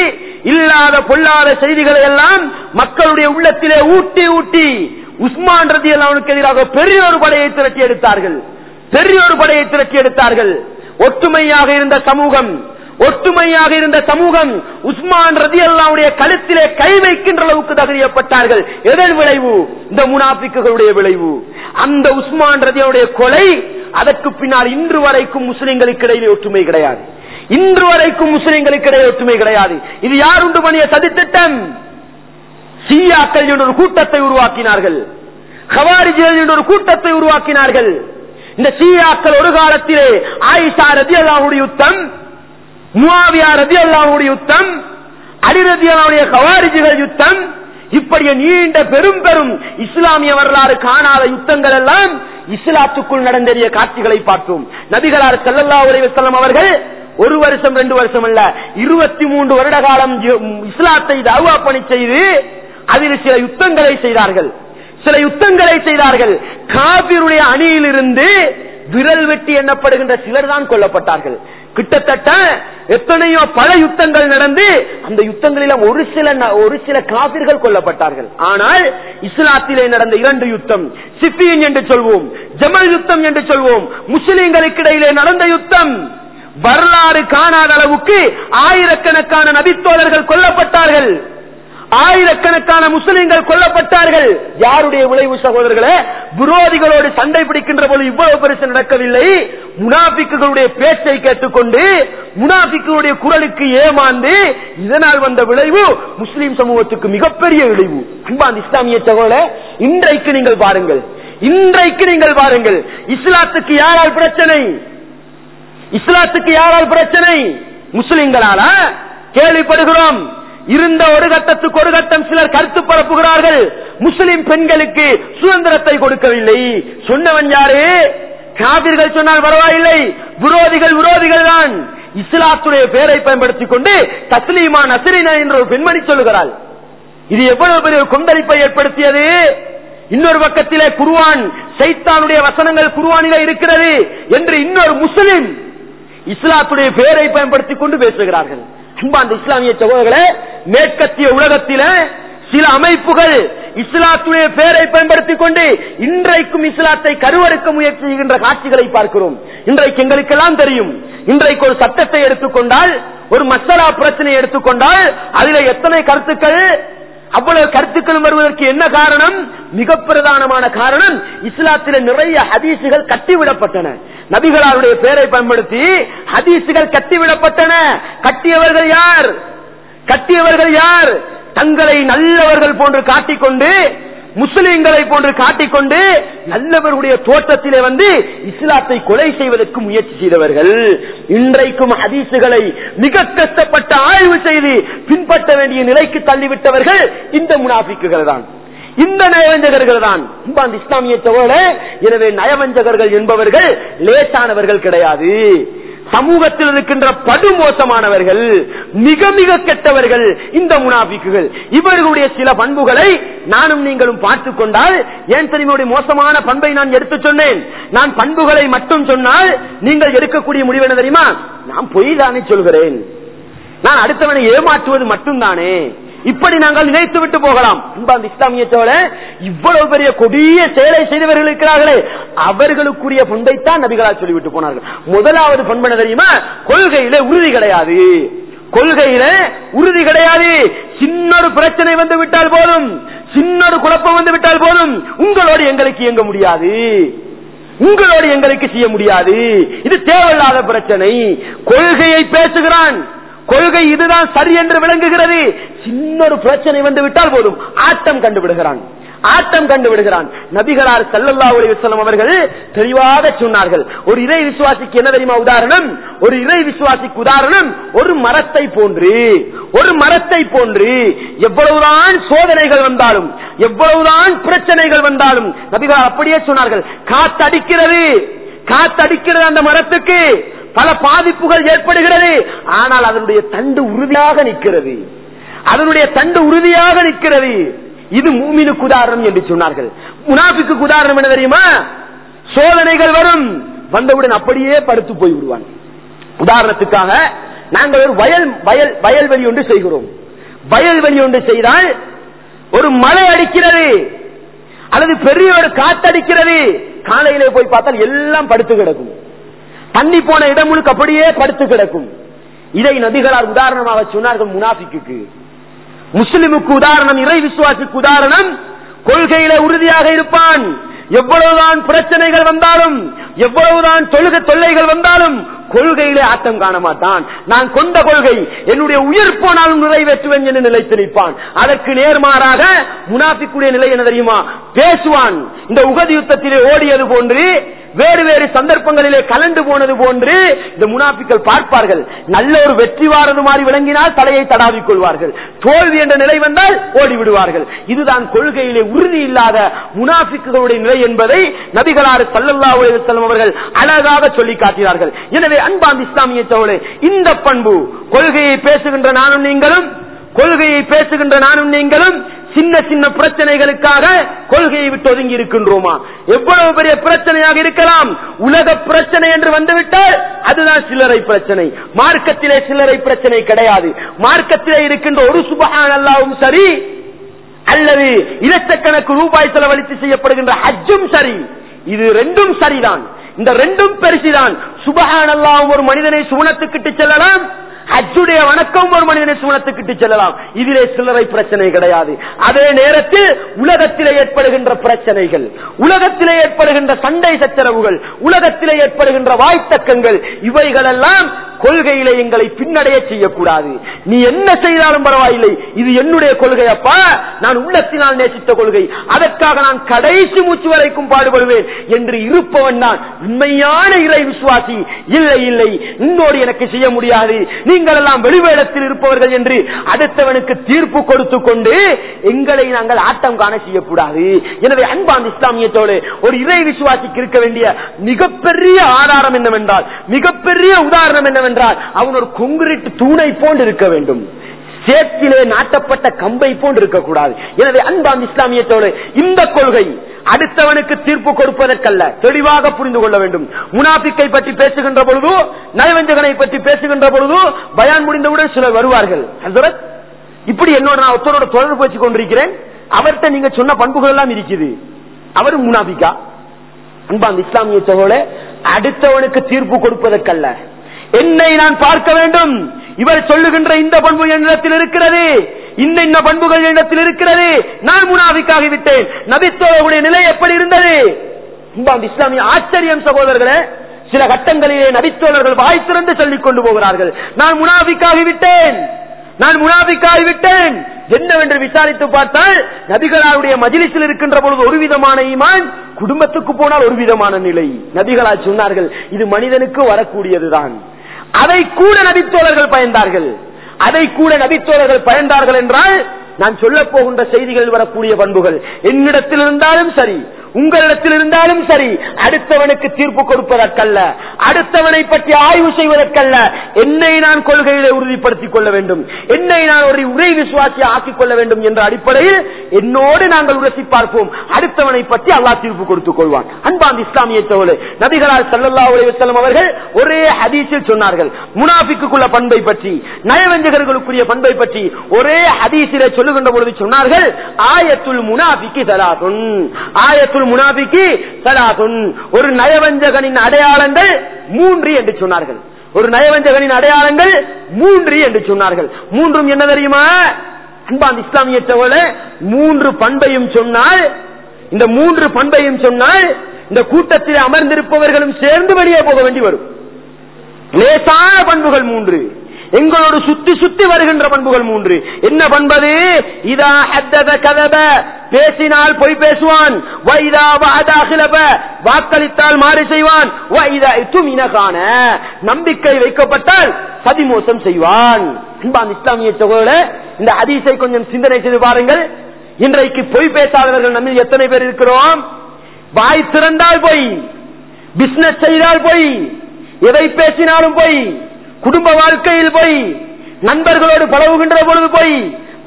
இல்லாத பொல்லாத செய்திகளை எல்லாம் மக்களுடைய உள்ளத்திலே ஊட்டி ஊட்டி உஸ்மான் ரலியல்லாஹு அன்ஹுக்கு எதிராக பெரிய ஒரு படையை திரட்டி எடுத்தார்கள், பெரிய ஒரு படையை திரட்டி எடுத்தார்கள். ஒற்றுமையாக இருந்த சமூகம், ஒற்றுமையாக இருந்த சமூகம் உஸ்மான் ரலியல்லாஹு அன்ஹுடைய கழுத்திலே கை வைக்கின்ற அளவுக்கு தகுதியப்பட்டார்கள். எதன் விளைவு? இந்த முனாஃபிக்குகளுடைய விளைவு. அந்த உஸ்மான் ரலியல்லாஹு கொலை, அதற்கு பின்னால் இன்று வரைக்கும் முஸ்லிம்களுக்கு இடையிலே ஒற்றுமை கிடையாது. இன்று வரைக்கும் முஸ்லிம்களுக்கு இடையே ஒற்றுமை கிடையாது. இது யார் உண்டு பண்ணிய சதித்திட்டம்? ஷியாக்கள் என்ற ஒரு கூட்டத்தை உருவாக்கினார்கள், கவாரிஜிகள் என்ற ஒரு கூட்டத்தை உருவாக்கினார்கள். இந்த ஷியாக்கள் ஒரு காலத்திலே ஆயிஷா ரலியல்லாஹு யுத்தம், முஆவியா ரலியல்லாஹு யுத்தம், அலி ரலியல்லாஹு கவாரிஜிகள் யுத்தம், இப்படிய நீண்ட பெரும் பெரும் இஸ்லாமிய வரலாறு காணாத யுத்தங்கள் எல்லாம் இஸ்லாத்துக்குள் நடந்தேறிய காட்சிகளை பார்த்தோம். நபிகளார் ஸல்லல்லாஹு அலைஹி வஸல்லம் அவர்கள் ஒரு வருஷம் 2 வருஷம் அல்ல, 23 வருட காலம் இஸ்லாத்தை தஅவா பணி செய்து அதில் சில யுத்தங்களை செய்தார்கள். காபிருடைய அணியிலிருந்து விரல் வெட்டி எண்ணப்படுகின்ற சிலர் தான் கொல்லப்பட்டார்கள். கிட்டத்தட்ட எத்தனையோ பல யுத்தங்கள் நடந்து அந்த யுத்தங்களில் ஒரு சில காபிர்கள் கொல்லப்பட்டார்கள். ஆனால் இஸ்லாத்திலே நடந்த 2 யுத்தம், சிஃபின் என்று சொல்வோம், ஜமல் யுத்தம் என்று சொல்வோம், முஸ்லிம்களுக்கு இடையிலே நடந்த யுத்தம், வரலாறு காணாத அளவுக்கு ஆயிரக்கணக்கான நபித்தோழர்கள் கொல்லப்பட்டார்கள், ஆயிரக்கணக்கான முஸ்லிம்கள் கொல்லப்பட்டார்கள். யாருடைய விளைவு சகோதரர்களே? விரோதிகளோடு சண்டை பிடிக்கின்ற போது இவ்வளவு பெருசு நடக்கவில்லை. முனாபிக்குகளுடைய பேச்சை கேட்டுக்கொண்டு, முனாபிக்குடைய குரலுக்கு ஏமாந்து, இதனால் வந்த விளைவு முஸ்லிம் சமூகத்துக்கு மிகப்பெரிய விளைவு. அன்பான இஸ்லாமிய சகோதரர்களே, இன்றைக்கு நீங்கள் பாருங்கள், இஸ்லாத்துக்கு யாரால் பிரச்சனை? இஸ்லாத்துக்கு யாரால் பிரச்சனை? முஸ்லிம்களால கேள்விப்படுகிறோம். இருந்த ஒரு கட்டத்துக்கு ஒரு கட்டம் சிலர் கருத்து பரப்புகிறார்கள், முஸ்லிம் பெண்களுக்கு சுதந்திரத்தை கொடுக்கவில்லை. சொன்னவன் யாரு? காபிர்கள் சொன்னால் பரவாயில்லை, விரோதிகள் தான். இஸ்லாத்துடைய பெயரை பயன்படுத்திக் கொண்டு தஸ்லீமா நஸ்ரினா என்ற ஒரு பெண்மணி சொல்லுகிறாள். இது எவ்வளவு பெரிய கொந்தளிப்பை ஏற்படுத்தியது. இன்னொரு பக்கத்திலே குர்ஆன், சைத்தானுடைய வசனங்கள் குர்ஆனிலே இருக்கிறது என்று இன்னொரு முஸ்லிம் இஸ்லாத்துடைய பெயரை பயன்படுத்திக் கொண்டு பேசுகிறார்கள். அன்பார்ந்த இஸ்லாமிய சகோதரர்களே, மேற்கத்திய உலகத்தில சில அமைப்புகள் இஸ்லாத்துடைய பெயரை பயன்படுத்திக் கொண்டு இன்றைக்கும் இஸ்லாத்தை கருவறுக்க முயற்சி செய்கின்ற காட்சிகளை பார்க்கிறோம். இன்றைக்கு எங்களுக்கெல்லாம் தெரியும், இன்றைக்கு ஒரு சட்டத்தை எடுத்துக்கொண்டால், ஒரு மசாலா பிரச்சனையை எடுத்துக்கொண்டால் அதிலே எத்தனை கருத்துக்கள், அவ்வளவு கருத்துக்கள் வருவதற்கு என்ன காரணம்? மிக பிரதானமான காரணம், இஸ்லாத்திலே நிறைய ஹதீசுகள் கட்டிவிடப்பட்டன. நபிகளாருடைய பெயரை பயன்படுத்தி ஹதீசுகள் கட்டிவிடப்பட்டன. கட்டியவர்கள் யார்? தங்களை நல்லவர்கள் போன்று காட்டிக்கொண்டு, முஸ்லிம்களை போன்று காட்டிக்கொண்டு, நல்லவர்களுடைய தோற்றத்திலே வந்து இஸ்லாத்தை கொலை செய்வதற்கு முயற்சி செய்தவர்கள். இன்றைக்கும் ஹதீசுகளை மிக கஷ்டப்பட்ட ஆய்வு செய்து பின்பற்ற வேண்டிய நிலைக்கு தள்ளிவிட்டவர்கள் இந்த முனாஃபிக்குகள் தான், இந்த நயவஞ்சகர்கள் தான். இஸ்லாமிய சகோதரர்களே, எனவே நயவஞ்சகர்கள் என்பவர்கள் லேசானவர்கள் கிடையாது. சமூகத்தில் இருக்கின்ற படுமோசமானவர்கள், மிக மிக கெட்டவர்கள் இந்த முனாஃபிக்குகள். இவர்களுடைய சில பண்புகளை நானும் நீங்களும் பார்த்துக் கொண்டால், ஏன் தெரியுமா மோசமான பண்பை நான் எடுத்து சொன்னேன்? நான் பண்புகளை மட்டும் சொன்னால் நீங்கள் எடுக்கக்கூடிய முடிவு என்ன தெரியுமா? நான் பொய் தானே சொல்கிறேன், நான் அடுத்தவனை ஏமாற்றுவது மட்டும்தானே, இப்படி நாங்கள் நினைத்து விட்டு போகலாம். இஸ்லாமிய சோழர் இவ்வளவு பெரிய கொடிய செயலை செய்தவர்கள் இருக்கிறார்களே, அவர்களுக்குரிய பண்பைத்தான் நபிகளார் சொல்லிவிட்டு போனார்கள். முதலாவது பண்பு என்ன தெரியுமா? கொள்கையிலே உறுதி கிடையாது. சின்னொரு பிரச்சனை வந்து விட்டால் போதும், சின்னொரு குழப்பம் வந்து விட்டால் போதும், உங்களோடு எங்களுக்கு இயங்க முடியாது, உங்களோடு எங்களுக்கு செய்ய முடியாது, இது தேவையில்லாத பிரச்சனை. கொள்கையை பேசுகிறான், கொள்கை இதுதான் சரி என்று விளங்குகிறது, சின்னொரு பிரச்சனை வந்து விட்டால் போதும் ஆட்டம் கண்டுவிடுகிறான். நபிகளார் ஸல்லல்லாஹு அலைஹி வஸல்லம் அவர்கள் தெளிவாக சொன்னார்கள். ஒரு இறை விசுவாசிக்கு என்ன தெரியுமா உதாரணம்? ஒரு இறை விசுவாசிக்கு உதாரணம் ஒரு மரத்தை போன்று எவ்வளவுதான் சோதனைகள் வந்தாலும், எவ்வளவுதான் பிரச்சனைகள் வந்தாலும், நபிகளார் அப்படியே சொன்னார்கள், காத்தடிக்கிறது அந்த மரத்துக்கு பல பாதிப்புகள் ஏற்படுகிறது, ஆனால் அதனுடைய தண்டு உறுதியாக நிற்கிறது. இது மூமினுக்கு உதாரணம் என்று சொன்னார்கள். முனாஃபிக்கு உதாரணம் என்ன தெரியுமா? சோதனைகள் வரும், வந்தவுடன் அப்படியே படுத்து போய் விடுவான். உதாரணத்துக்காக நாங்கள் ஒரு வயல்வெளி ஒன்று செய்கிறோம். வயல்வெளி ஒன்று செய்தால் ஒரு மழை அடிக்கிறது அல்லது பெரிய ஒரு காத்தடிக்கிறது, காலையிலே போய் பார்த்தால் எல்லாம் படுத்து கிடக்கும், தண்ணி போன இடம் முழுக்க அப்படியே படுத்து கிடக்கும். இதை நபிகளார் உதாரணமாக சொன்னார்கள் முனாஃபிக்கு. முஸ்லிமுக்கு உதாரணம், இறை விசுவாசிக்கு உதாரணம், கொள்கையில உறுதியாக இருப்பான், எவ்வளவுதான் பிரச்சனைகள் வந்தாலும், எவ்வளவுதான் தொல்லைகள் வந்தாலும் கொள்கையிலே ஆட்டம் காண மாட்டான். நான் கொண்ட கொள்கை என்னுடைய உயிர் போனாலும் நிறைவேற்றுவேன் என்று நிலைத்து நிற்பான். அதற்கு நேர்மாறாக முனாஃபிக்குடைய நிலை என்ன தெரியுமா? பேசுவான். இந்த உஹது யுத்தத்திலே ஓடியது போன்று, வேறு வேறு சந்தர்ப்பங்களிலே கலந்து போனது போன்று இந்த முனாஃபிக்கள் பார்ப்பார்கள். நல்ல ஒரு வெற்றி வாரது மாதிரி விளங்கினால் தலையை தடாவிக் கொள்வார்கள். தோல்வி என்ற நிலை வந்தால் ஓடிவிடுவார்கள். இதுதான் கொள்கையிலே உறுதி இல்லாத முனாஃபிக்குகளுடைய நிலை என்பதை நபிகளார் ஸல்லல்லாஹு அலைஹி வஸல்லம் அவர்கள் அழகாக சொல்லி காட்டினார்கள். எனவே அன்பார்ந்த இஸ்லாமிய சகோதரர்களே, இந்த பண்பு கொள்கையை பேசுகின்ற நானும் நீங்களும் சின்ன சின்ன பிரச்சனைகளுக்காக கொள்கையை விட்டு ஒதுங்கி இருக்கின்றோமா? எவ்வளவு பெரிய பிரச்சனையாக இருக்கலாம், உலக பிரச்சனை என்று வந்துவிட்டால் அதுதான் சில்லறை பிரச்சனை. மார்க்கத்திலே சில்லறை பிரச்சனை கிடையாது. மார்க்கத்திலே இருக்கின்ற ஒரு சுப்ஹானல்லாஹும் சரி, அல்லது இலட்சக்கணக்கு ரூபாய் செலவழித்து செய்யப்படுகின்ற ஹஜ்ஜும் சரி, இது ரெண்டும் சரிதான். இந்த ரெண்டும் பெருசுதான். சுப்ஹானல்லாஹ் ஒரு மனிதனை சுவனத்துக்கு செல்லலாம், ஹஜ்ஜுடைய வணக்கம் ஒரு மனிதனை சுவனத்துக்கு செல்லலாம். இதிலே சில்லறை பிரச்சனை கிடையாது. அதே நேரத்தில் உலகத்திலே ஏற்படுகின்ற பிரச்சனைகள், உலகத்திலே ஏற்படுகின்ற சண்டை சச்சரவுகள், உலகத்திலே ஏற்படுகின்ற வாய்த்தக்கங்கள், இவைகளெல்லாம் கொள்கையிலே எங்களை பின்னடைய செய்யக்கூடாது. நீ என்ன செய்தாலும் பரவாயில்லை, இது என்னுடைய கொள்கை அப்பா, நான் உள்ளத்தினால் நேசித்த கொள்கை, அதற்காக நான் கடைசி மூச்சு வரைக்கும் பாடுபடுவேன் என்று இருப்பவன் தான் உண்மையான இறை விசுவாசி. இல்லை இல்லை, இன்னோடு எனக்கு செய்ய முடியாது, நீங்கள் எல்லாம் வெளிவேடத்தில் இருப்பவர்கள் என்று அடுத்தவனுக்கு தீர்ப்பு கொடுத்து கொண்டு எங்களை நாங்கள் ஆட்டம் காண செய்யக்கூடாது. எனவே அன்பார்ந்த இஸ்லாமியத்தோடு ஒரு இறை விசுவாசிக்கு இருக்க வேண்டிய மிகப்பெரிய ஆதாரம் என்னவென்றால், மிகப்பெரிய உதாரணம் என்னவென்றால், அவன் ஒரு கொங்கிரீட் தூணை போன்று இருக்க வேண்டும், சேற்றிலே நாட்டப்பட்ட கம்பை போன்று இருக்கக்கூடாது. எனவே அன்பார்ந்த இஸ்லாமியத்தோடு இந்த கொள்கை அடுத்தவனுக்கு தீர்ப்பு கொடுப்பதற்கல்ல, தெளிவாக புரிந்து கொள்ள வேண்டும். முனாஃபிக்கை பற்றி பேசுகின்ற பொழுது, நயவஞ்சகனை பற்றி பேசுகின்ற பொழுது பயான் முடிந்தவுடன் சிலர் வருவார்கள், ஹஸரத் இப்படி என்னோட நான் ஒருத்தரோட தொடர்பு வச்சு கொண்டிருக்கிறேன், அவர்கிட்ட நீங்க சொன்ன பண்புகள் எல்லாம் இருக்குது, அவர் முனாஃபிக்கா? அன்பார்ந்த இஸ்லாமிய சகோதரர்களே, அடுத்தவனுக்கு தீர்ப்பு கொடுப்பதற்கல்ல, என்னை நான் பார்க்க வேண்டும். இவர் சொல்லுகின்ற இந்த பண்பு என்னிடத்தில் இருக்கிறது, இந்த பண்புகள் என்னிடத்தில் இருக்கிறது, நான் முனாஃபிக்காகி விட்டேன். நபித்தோழர்களுடைய நிலை எப்படி இருந்தது? இஸ்லாமிய ஆச்சரியம் சகோதரர்களே, சில கட்டங்களிலே நபித்தோழர்கள் வாய் திறந்து சொல்லிக் கொண்டு போகிறார்கள், நான் முனாஃபிக்காகி விட்டேன், நான் முனாஃபிக்காகி விட்டேன். என்னவென்று விசாரித்து பார்த்தால் நபிகளாருடைய மஜ்லிஸில் இருக்கின்ற பொழுது ஒரு விதமான ஈமான், குடும்பத்துக்கு போனால் ஒரு விதமான நிலை. நபிகளார் சொன்னார்கள், இது மனிதனுக்கு வரக்கூடியதுதான். அதை கூட நபித்தோழர்கள் பயந்தார்கள். அதை கூட நபித்தோழர்கள் பயந்தார்கள் என்றால், நான் சொல்ல போகின்ற செய்திகள் வரக்கூடிய பண்புகள் என்னிடத்தில் இருந்தாலும் சரி, உங்களிடத்தில் இருந்தாலும் சரி, அடுத்தவனுக்கு தீர்ப்பு கொடுப்பதற்கல்ல, அடுத்தவனை பற்றி ஆய்வு செய்வதற்கல்ல, என்னை நான் கொள்கையிலே உறுதிப்படுத்திக் கொள்ள வேண்டும், என்னை நான் ஒரு உரை விசுவாசியை ஆக்கிக் கொள்ள வேண்டும் என்ற அடிப்படையில் என்னோடு நாங்கள் உரசி பார்ப்போம். அடுத்தவனை பற்றி அல்லாஹ் தீர்ப்பு கொடுத்துக் கொள்வான். அன்பார்ந்த இஸ்லாமிய சகோதரர்களே, நபிகளார் ஸல்லல்லாஹு அலைஹி வஸல்லம் அவர்கள் ஒரே ஹதீஸில் சொன்னார்கள், முனாஃபிக்குள்ள பண்பை பற்றி, நயவஞ்சகர்களுக்குரிய பண்பை பற்றி ஒரே ஹதீஸிலே சொல்லுகின்ற பொழுது சொன்னார்கள், ஆயத்துல் முனாஃபிகி ஸலாத்துன், ஆயத்துல் முனாஃபிகி ஸலாத்துன், ஒரு நயவஞ்சகனின் அடையாளங்கள் 3 என்று சொன்னார்கள். ஒரு நயவஞ்சகனின் அடையாளங்கள் 3 என்று சொன்னார்கள். மூன்றும் என்ன தெரியுமா? அன்பார்ந்த இஸ்லாமிய சகோதரர்களே, 3 பண்பையும் சொன்னால், இந்த 3 பண்பையும் சொன்னால் இந்த கூட்டத்தில் அமர்ந்திருப்பவர்களும் சேர்ந்து வெளியே போக வேண்டி வரும். லேசான பண்புகள் 3, எங்களோடு சுத்தி சுத்தி வருகின்ற பண்புகள் 3. என்ன பண்பது? இதா ஹத்தத கதப, பேசினால் பொய் பேசுவான், வைதா வஅதா கிலப, வாக்களித்தால் மாறு செய்வான், வைதா துமின கான, நம்பிக்கை வைக்கப்பட்டால் சதிமோசம் செய்வான். அன்பார்ந்த இஸ்லாமிய சகோதரர்களே, இந்த ஹதீஸை கொஞ்சம் சிந்தனை செய்து பாருங்கள். இன்றைக்கு பொய் பேசாதவர்கள் நம்ம எத்தனை பேர் இருக்கிறோம்? வாய் திறந்தால் பொய், பிசினஸ் செய்தால் பொய், எதை பேசினாலும் பொய், குடும்ப வாழ்க்கையில் போய், நண்பர்களோடு பழகுகின்ற பொழுது போய்,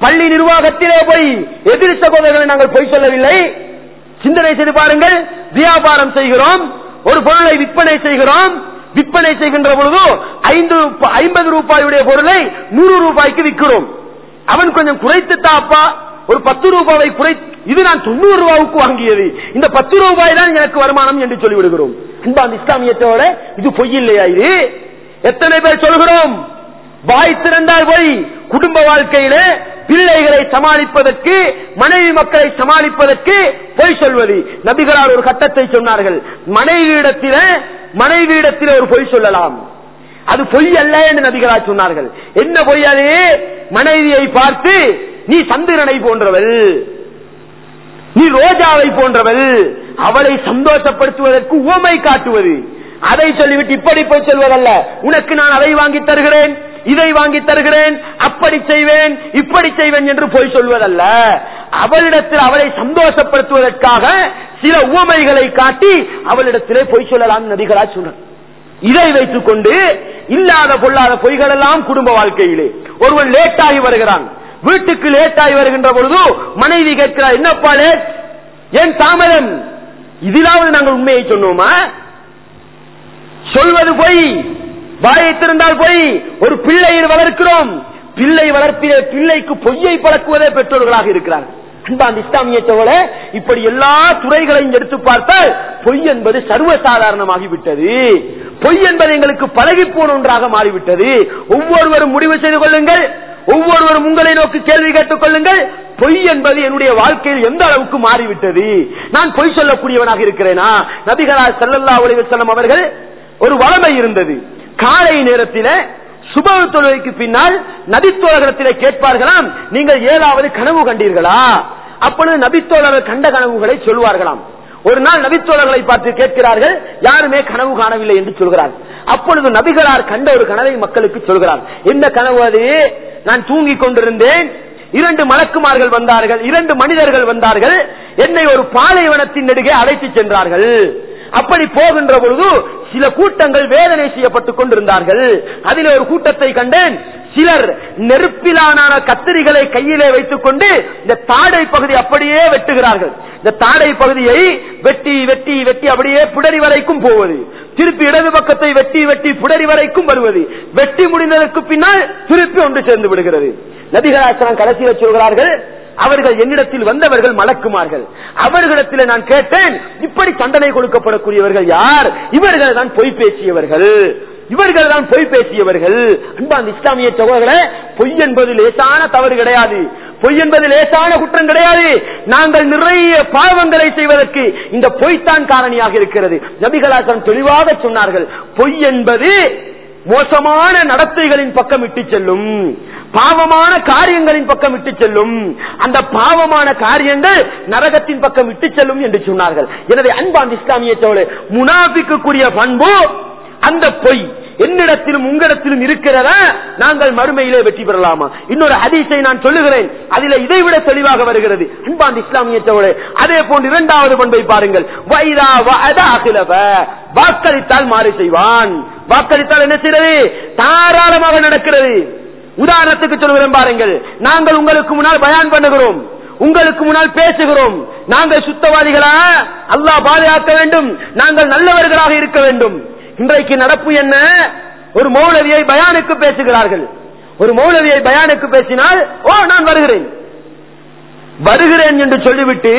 பள்ளி நிர்வாகத்திலே போய். எதிர் சகோதரர்களை நாங்கள் பொய் சொல்லவில்லை. சிந்தனை செய்து பாருங்கள். வியாபாரம் செய்கிறோம், ஒரு பொருளை விற்பனை செய்கிறோம், விற்பனை செய்கின்ற பொழுது 50 ரூபாயுடைய பொருளை 100 ரூபாய்க்கு விற்கிறோம். அவன் கொஞ்சம் குறைத்து தாப்பா, ஒரு 10 ரூபாயை குறை, இது நான் 90 ரூபாய்க்கு வாங்கியது, இந்த 10 ரூபாய் தான் எனக்கு வருமானம் என்று சொல்லிவிடுகிறோம். இந்த இஸ்லாமியத்தோட இது பொய் இல்லையா? இது எத்தனை பேர் சொல்கிறோம்? வாய் திறந்தால் போய், குடும்ப வாழ்க்கையிலே பிள்ளைகளை சமாளிப்பதற்கு, மனைவி மக்களை சமாளிப்பதற்கு பொய் சொல்வது. நபிகளால் ஒரு கட்டத்தை சொன்னார்கள், மனைவியிடத்திலே ஒரு பொய் சொல்லலாம், அது பொய் அல்ல என்று நபிகளால் சொன்னார்கள். என்ன பொய் அது? மனைவியை பார்த்து நீ சந்திரனை போன்றவள், நீ ரோஜாவை போன்றவள், அவளை சந்தோஷப்படுத்துவதற்கு உவமை காட்டுவது. அதை சொல்லிவிட்டு இப்படி போய் சொல்வதல்ல, உனக்கு நான் அதை வாங்கி தருகிறேன், இதை வாங்கி தருகிறேன், அப்படி செய்வேன், இப்படி செய்வேன் என்று போய் சொல்வதல்ல. அவளிடத்தில் அவளை சந்தோஷப்படுத்துவதற்காக சில உவமைகளை காட்டி அவளிடத்திலே பொய் சொல்லலாம் நபிகளா சொன்னார். இதை வைத்துக் கொண்டு இல்லாத பொல்லாத பொய்கள் எல்லாம் குடும்ப வாழ்க்கையிலே. ஒருவன் லேட்டாகி வருகிறான், வீட்டுக்கு லேட்டாகி வருகின்ற பொழுது மனைவி கேட்கிறார், என்னப்பா லேட், ஏன் தாமதம்? இதிலாவது நாங்கள் உண்மையை சொன்னோமா? சொல்வது பொய், வாயை திறந்தால் பொய். ஒரு பிள்ளையை வளர்க்கிறோம், பிள்ளை வளர்ப்பிலே பிள்ளைக்கு பொய்யை பழக்குவதே பெற்றோர்களாக இருக்கிறார்கள். இஸ்லாமிய சோழ இப்படி எல்லா துறைகளையும் எடுத்து பார்த்தால் பொய் என்பது சர்வசாதாரணமாகிவிட்டது. பொய் என்பது எங்களுக்கு பழகி போன ஒன்றாக மாறிவிட்டது. ஒவ்வொருவரும் முடிவு செய்து கொள்ளுங்கள், ஒவ்வொருவரும் உங்களை நோக்கி கேள்வி கேட்டுக் கொள்ளுங்கள், பொய் என்பது என்னுடைய வாழ்க்கையில் எந்த அளவுக்கு மாறிவிட்டது. நான் பொய் சொல்லக்கூடியவனாக இருக்கிறேனா? நபிகளார் ஸல்லல்லாஹு அலைஹி வஸல்லம் அவர்கள் ஒரு வளமை இருந்தது. காலை நேரத்தில் சுபஹ் தொழுகைக்கு பின்னால் நபித்தோழர்களிடத்திலே கேட்பார்களாம், நீங்கள் ஏதாவது கனவு கண்டீர்களா? அப்பொழுது நபித்தோழர்கள் கண்ட கனவுகளை சொல்வார்களாம். ஒரு நாள் நபித்தோழர்களை பார்த்து கேட்கிறார்கள், யாருமே கனவு காணவில்லை என்று சொல்கிறார். அப்பொழுது நபிகளார் கண்ட ஒரு கனவை மக்களுக்கு சொல்கிறார். என்ன கனவு அது? நான் தூங்கிக் கொண்டிருந்தேன், 2 மலக்குமார்கள் வந்தார்கள், 2 மனிதர்கள் வந்தார்கள், என்னை ஒரு பாலைவனத்தின் நெடுகே அழைத்து சென்றார்கள். அப்படி போகின்ற பொழுது சில கூட்டங்கள் வேதனை செய்யப்பட்டுக் கொண்டிருந்தார்கள். அதில் ஒரு கூட்டத்தை கண்டேன், சிலர் நெருப்பிலான கத்திரிகளை கையிலே வைத்துக் கொண்டு இந்த தாடை பகுதி அப்படியே வெட்டுகிறார்கள். இந்த தாடை பகுதியை வெட்டி வெட்டி வெட்டி அப்படியே புடரி வரைக்கும் போவது, திருப்பி இடது பக்கத்தை வெட்டி வெட்டி புடரி வரைக்கும் வருவது, வெட்டி முடிந்ததற்கு பின்னால் திருப்பி ஒன்று சேர்ந்து விடுகிறது. நபிகளார் கடைசியில் சொல்கிறார்கள், அவர்கள் என்னிடத்தில் வந்தவர்கள் மலக்குமார்கள். அவர்களிடத்தில் நான் கேட்டேன், இப்படி தண்டனை கொடுக்கப்படக்கூடியவர்கள் யார்? இவர்கள் தான் பொய் பேசியவர்கள், இவர்கள் தான் பொய் பேசியவர்கள். அன்பார்ந்த இஸ்லாமிய சகோதரர்களே, பொய் என்பது லேசான தவறு கிடையாது, பொய் என்பது லேசான குற்றம் கிடையாது. நாங்கள் நிறைய பாவங்களை செய்வதற்கு இந்த பொய்த்தான் காரணியாக இருக்கிறது. நபிகளார் தெளிவாக சொன்னார்கள், பொய் என்பது மோசமான நடத்தைகளின் பக்கம் இட்டு செல்லும், பாவமான காரியங்களின் பக்கம் இட்டு செல்லும், அந்த பாவமான காரியங்கள் நரகத்தின் பக்கம் இட்டு செல்லும் என்று சொன்னார்கள். எனவே அன்பார்ந்த இஸ்லாமிய சகோதரர்களே, முனாஃபிக்குரிய பண்பு அந்த பொய் என்னிடத்திலும் உங்களிடத்திலும் இருக்கிறதா? நாங்கள் மறுமையிலே வெற்றி பெறலாமா? இன்னொரு ஹதீஸை நான் சொல்லுகிறேன், அதில் இதைவிட தெளிவாக வருகிறது. அன்பார்ந்த இஸ்லாமிய சகோதரர்களே, அதே போன்று 2வது பண்பை பாருங்கள், வைதா வஅத அக்லஃப, வாக்களித்தால் மாறு செய்வான். வாக்களித்தால் என்ன செய்கிறது? தாராளமாக நடக்கிறது. உதாரணத்துக்கு சொல்லுகிறேன் பாருங்கள், நாங்கள் உங்களுக்கு முன்னால் பயான் பண்ணுகிறோம், உங்களுக்கு முன்னால் பேசுகிறோம், நாங்கள் சுத்தவாதிகளா? அல்லாஹ் பாதுகாக்க வேண்டும், நாங்கள் நல்லவர்களாக இருக்க வேண்டும். இன்றைக்கு நடப்பு என்ன? ஒரு மௌலவியை பயானுக்கு பேசுகிறார்கள். ஒரு மௌலவியை பயானுக்கு பேசினால், ஓ நான் வருகிறேன் வருகிறேன் என்று சொல்லிவிட்டு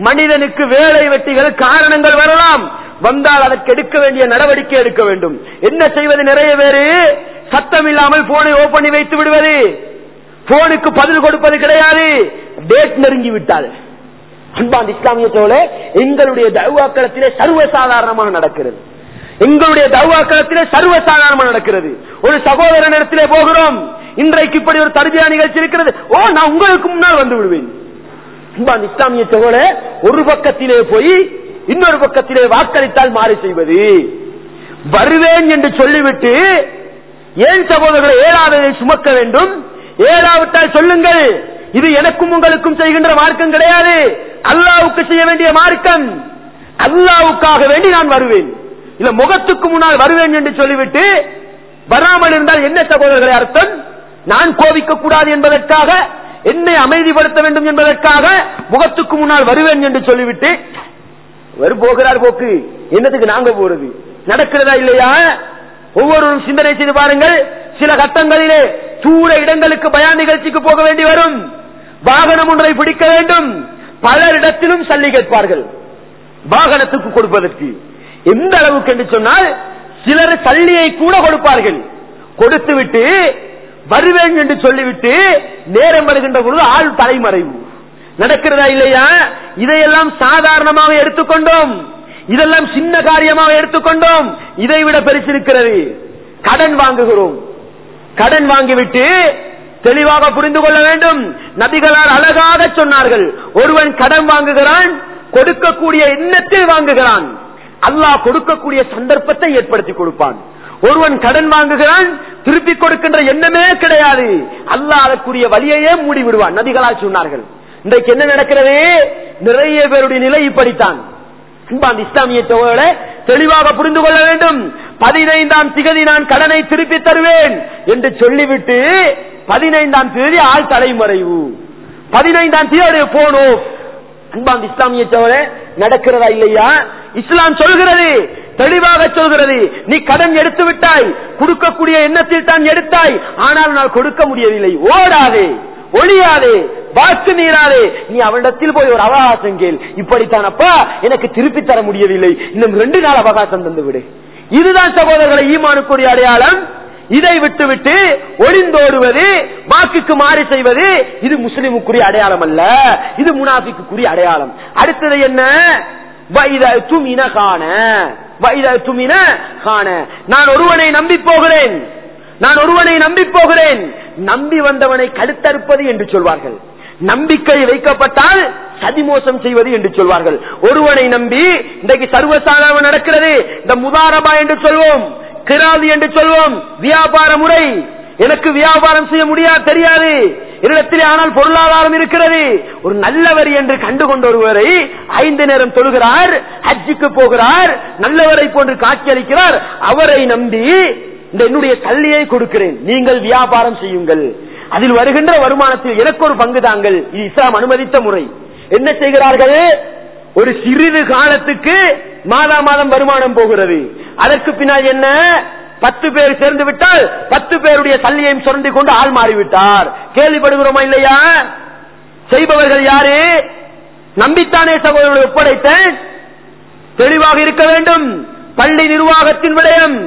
மனிதனுக்கு வேலை வெட்டிகள் காரணங்கள் வரலாம், வந்தால் அதற்கு எடுக்க வேண்டிய நடவடிக்கை எடுக்க வேண்டும். என்ன செய்வது? நிறைய பேரு சத்தம் இல்லாமல் போனை ஓபன் பண்ணி வைத்து விடுவது, போனுக்கு பதில் கொடுப்பது கிடையாது. டேட் நெருங்கி விட்டால். அன்பார்ந்த இஸ்லாமிய சகோதரர்களே, எங்களுடைய தஅவாக்களத்திலே சர்வசாதாரணமாக நடக்கிறது. எங்களுடைய தஅவாக்களத்திலே சர்வசாதாரணமாக நடக்கிறது. ஒரு சகோதரன் இடத்திலே போகிறோம், இன்றைக்கு இப்படி ஒரு தர்பியா நிகழ்ச்சி இருக்கிறது, ஓ நான் உங்களுக்கு முன்னால் வந்து விடுவேன். அன்பார்ந்த இஸ்லாமிய சகோதரர்களே, ஒரு பக்கத்திலே போய் இன்னொரு பக்கத்திலே வாக்களித்தால் மாறு செய்வது. வருவேன் என்று சொல்லிவிட்டு ஏன் சகோதரர்களை 7வதை சுமக்க வேண்டும்? 7விட்டால் சொல்லுங்கள், இது எனக்கும் உங்களுக்கும் செய்கின்ற மார்க்கம் கிடையாது, அல்லாஹ்வுக்கு செய்ய வேண்டிய மார்க்கம். அல்லாஹ்வுக்காக வேண்டி நான் வருவேன், இல்ல முகத்துக்கு முன்னால் வருவேன் என்று சொல்லிவிட்டு வராமல் இருந்தால் என்ன சகோதரர்களை அர்த்தம்? நான் கோபிக்க கூடாது என்பதற்காக, என்னை அமைதிப்படுத்த வேண்டும் என்பதற்காக முகத்துக்கு முன்னால் வருவேன் என்று சொல்லிவிட்டு போகிறார் போக்கு. என்னத்துக்கு நாங்க போறது? நடக்கிறதா இல்லையா? ஒவ்வொருவரும் சிந்தனை செய்து பாருங்கள். சில கட்டங்களிலே தூர இடங்களுக்கு பயான் நிகழ்ச்சிக்கு போக வேண்டி வரும், வாகனம் ஒன்றை பிடிக்க வேண்டும், பலரிடத்திலும் சல்லி கேட்பார்கள் வாகனத்துக்கு கொடுப்பதற்கு. எந்த அளவுக்கு என்று சொன்னால், சிலர் சல்லியை கூட கொடுப்பார்கள், கொடுத்துவிட்டு வருவேன் என்று சொல்லிவிட்டு நேரம் வருகின்ற பொழுது ஆள் தலைமறைவு நடக்கிறதா இல்லையா? இதையெல்லாம் சாதாரணமாக எடுத்துக்கொண்டோம், இதெல்லாம் சின்ன காரியமாக எடுத்துக்கொண்டோம். இதைவிட பெருசிருக்கிறது. கடன் வாங்குகிறோம், கடன் வாங்கிவிட்டு தெளிவாக புரிந்து கொள்ள வேண்டும். நபிகளார் அழகாக சொன்னார்கள், ஒருவன் கடன் வாங்குகிறான், கொடுக்கக்கூடிய எண்ணத்தில் வாங்குகிறான், அல்லாஹ் கொடுக்கக்கூடிய சந்தர்ப்பத்தை ஏற்படுத்தி கொடுப்பான். ஒருவன் கடன் வாங்குகிறான், திருப்பி கொடுக்கின்ற எண்ணமே கிடையாது, அல்லாஹ் அதற்குரிய வழியையே மூடி விடுவான். நபிகளார் சொன்னார்கள். இன்றைக்கு என்ன நடக்கிறது? நிறைய பேருடைய நிலை இப்படித்தான். இஸ்லாமிய தோழர்களே, தெளிவாக புரிந்து கொள்ள வேண்டும். 15ஆம் திகதி நான் கடனை திருப்பி தருவேன் என்று சொல்லிவிட்டு 15ஆம் தேதி ஆள் தலைமறைவு, 15ஆம் தேதி போனோ. அன்பான் இஸ்லாமிய தோழர்களே, நடக்கிறதா இல்லையா? இஸ்லாம் சொல்கிறது, தெளிவாக சொல்கிறது, நீ கடன் எடுத்து விட்டாய், கொடுக்கக்கூடிய எண்ணத்தில் தான் எடுத்தாய், ஆனால் நான் கொடுக்க முடியவில்லை, ஓடாதே, ஒளியாதே, வாக்கு மீறாதே, நீ அவனிடத்தில் போய் ஒரு அவகாசம் கேள். இப்படித்தான் அப்பா எனக்கு திருப்பி தர முடியவில்லை, இன்னும் 2 நாள் அவகாசம் தந்து விடு. இதுதான் சகோதரர்களை ஈமானுக்குரிய அடையாளம். இதை விட்டுவிட்டு ஒளிந்தோடுவது, வாக்குக்கு மாறி செய்வது, இது முஸ்லிமுக்குரிய அடையாளம் அல்ல, இது முனாஃபிக்குரிய அடையாளம். அடுத்தது என்ன? நான் ஒருவனை நம்பி போகிறேன், நான் ஒருவனை நம்பி போகிறேன், நம்பி வந்தவனை கழுத்தறுப்பது என்று சொல்வார்கள். நம்பிக்கை வைக்கப்பட்டால் சதிமோசம் செய்வது என்று சொல்வார்கள். ஒருவனை நம்பி இன்றைக்கு சர்வசாதாரண நடக்கிறது. இந்த முதாரபா என்று சொல்வோம், கிராதி என்று சொல்வோம், வியாபார முறை. எனக்கு வியாபாரம் செய்ய முடியாது, தெரியாது, என்னிடத்தில் ஆனால் பொருளாதாரம் இருக்கிறது. ஒரு நல்லவர் என்று கண்டுகொண்ட ஒருவரை 5 நேரம் தொழுகிறார், ஹஜ்ஜுக்கு போகிறார், நல்லவரை போன்று காட்சியளிக்கிறார். அவரை நம்பி இந்த என்னுடைய சல்லியை கொடுக்கிறேன், நீங்கள் வியாபாரம் செய்யுங்கள், அதில் வருகின்ற வருமானத்தில் எனக்கு ஒரு பங்கு தாங்கள். இது இஸ்லாம் அனுமதித்த முறை. என்ன செய்கிறார்கள்? ஒரு சிறிது காலத்துக்கு மாதா மாதம் வருமானம் போகிறது. அதற்கு பின்னால் என்ன? 10 பேர் சேர்ந்து விட்டால் 10 பேருடைய சல்லியையும் சுரண்டி கொண்டு ஆள் மாறிவிட்டார். கேள்விப்படுகிறோமா இல்லையா? செய்பவர்கள் யாரு? நம்பித்தானே சகோதரர்களை ஒப்படைத்தேன். தெளிவாக இருக்க வேண்டும். பள்ளி நிர்வாகத்தின் விடயம்,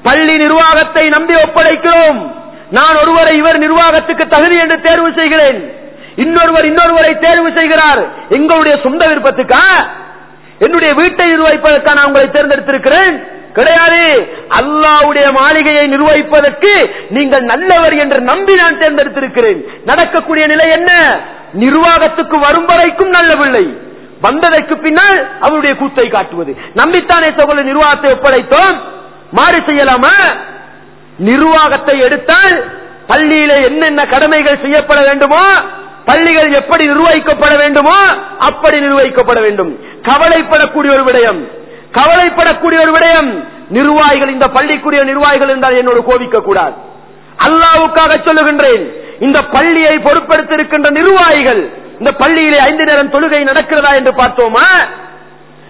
பள்ளி நிர்வாகத்தை நம்பி ஒப்படைக்கிறோம். நான் ஒருவரை இவர் நிர்வாகத்துக்கு தகுதி என்று தேர்வு செய்கிறேன், இன்னொருவர் இன்னொருவரை தேர்வு செய்கிறார். எங்களுடைய சொந்த விருப்பத்துக்கா? என்னுடைய வீட்டை நிர்வகிப்பதற்காக நான் உங்களை தேர்ந்தெடுத்திருக்கிறேன்? கிடையாது. அல்லாஹ்வுடைய மாளிகையை நிர்வகிப்பதற்கு நீங்கள் நல்லவர் என்று நம்பி நான் தேர்ந்தெடுத்திருக்கிறேன். நடக்கக்கூடிய நிலை என்ன? நிர்வாகத்துக்கு வரும் வரைக்கும் நல்ல பிள்ளை, வந்ததற்கு பின்னால் அவருடைய கூத்தை காட்டுவது. நம்பித்தானே சகோதரர் நிர்வாகத்தை ஒப்படைத்தோம், மாறி செய்யலாமா? நிர்வாகத்தை எடுத்தால் பள்ளியிலே என்னென்ன கடமைகள் செய்யப்பட வேண்டுமோ, பள்ளிகள் எப்படி நிர்வகிக்கப்பட வேண்டுமோ அப்படி நிர்வகிக்கப்பட வேண்டும். கவலைப்படக்கூடிய ஒரு விடயம், கவலைப்படக்கூடிய ஒரு விடயம், நிர்வாகிகள், இந்த பள்ளிக்குரிய நிர்வாகிகள் இருந்தால் என்னோடு கோபிக்க கூடாது. அல்லாஹ்வுக்காக சொல்லுகின்றேன், இந்த பள்ளியை பொறுப்பெடுத்திருக்கின்ற நிர்வாகிகள் இந்த பள்ளியிலே 5 நேரம் தொழுகை நடக்கிறதா என்று பார்த்தோமா?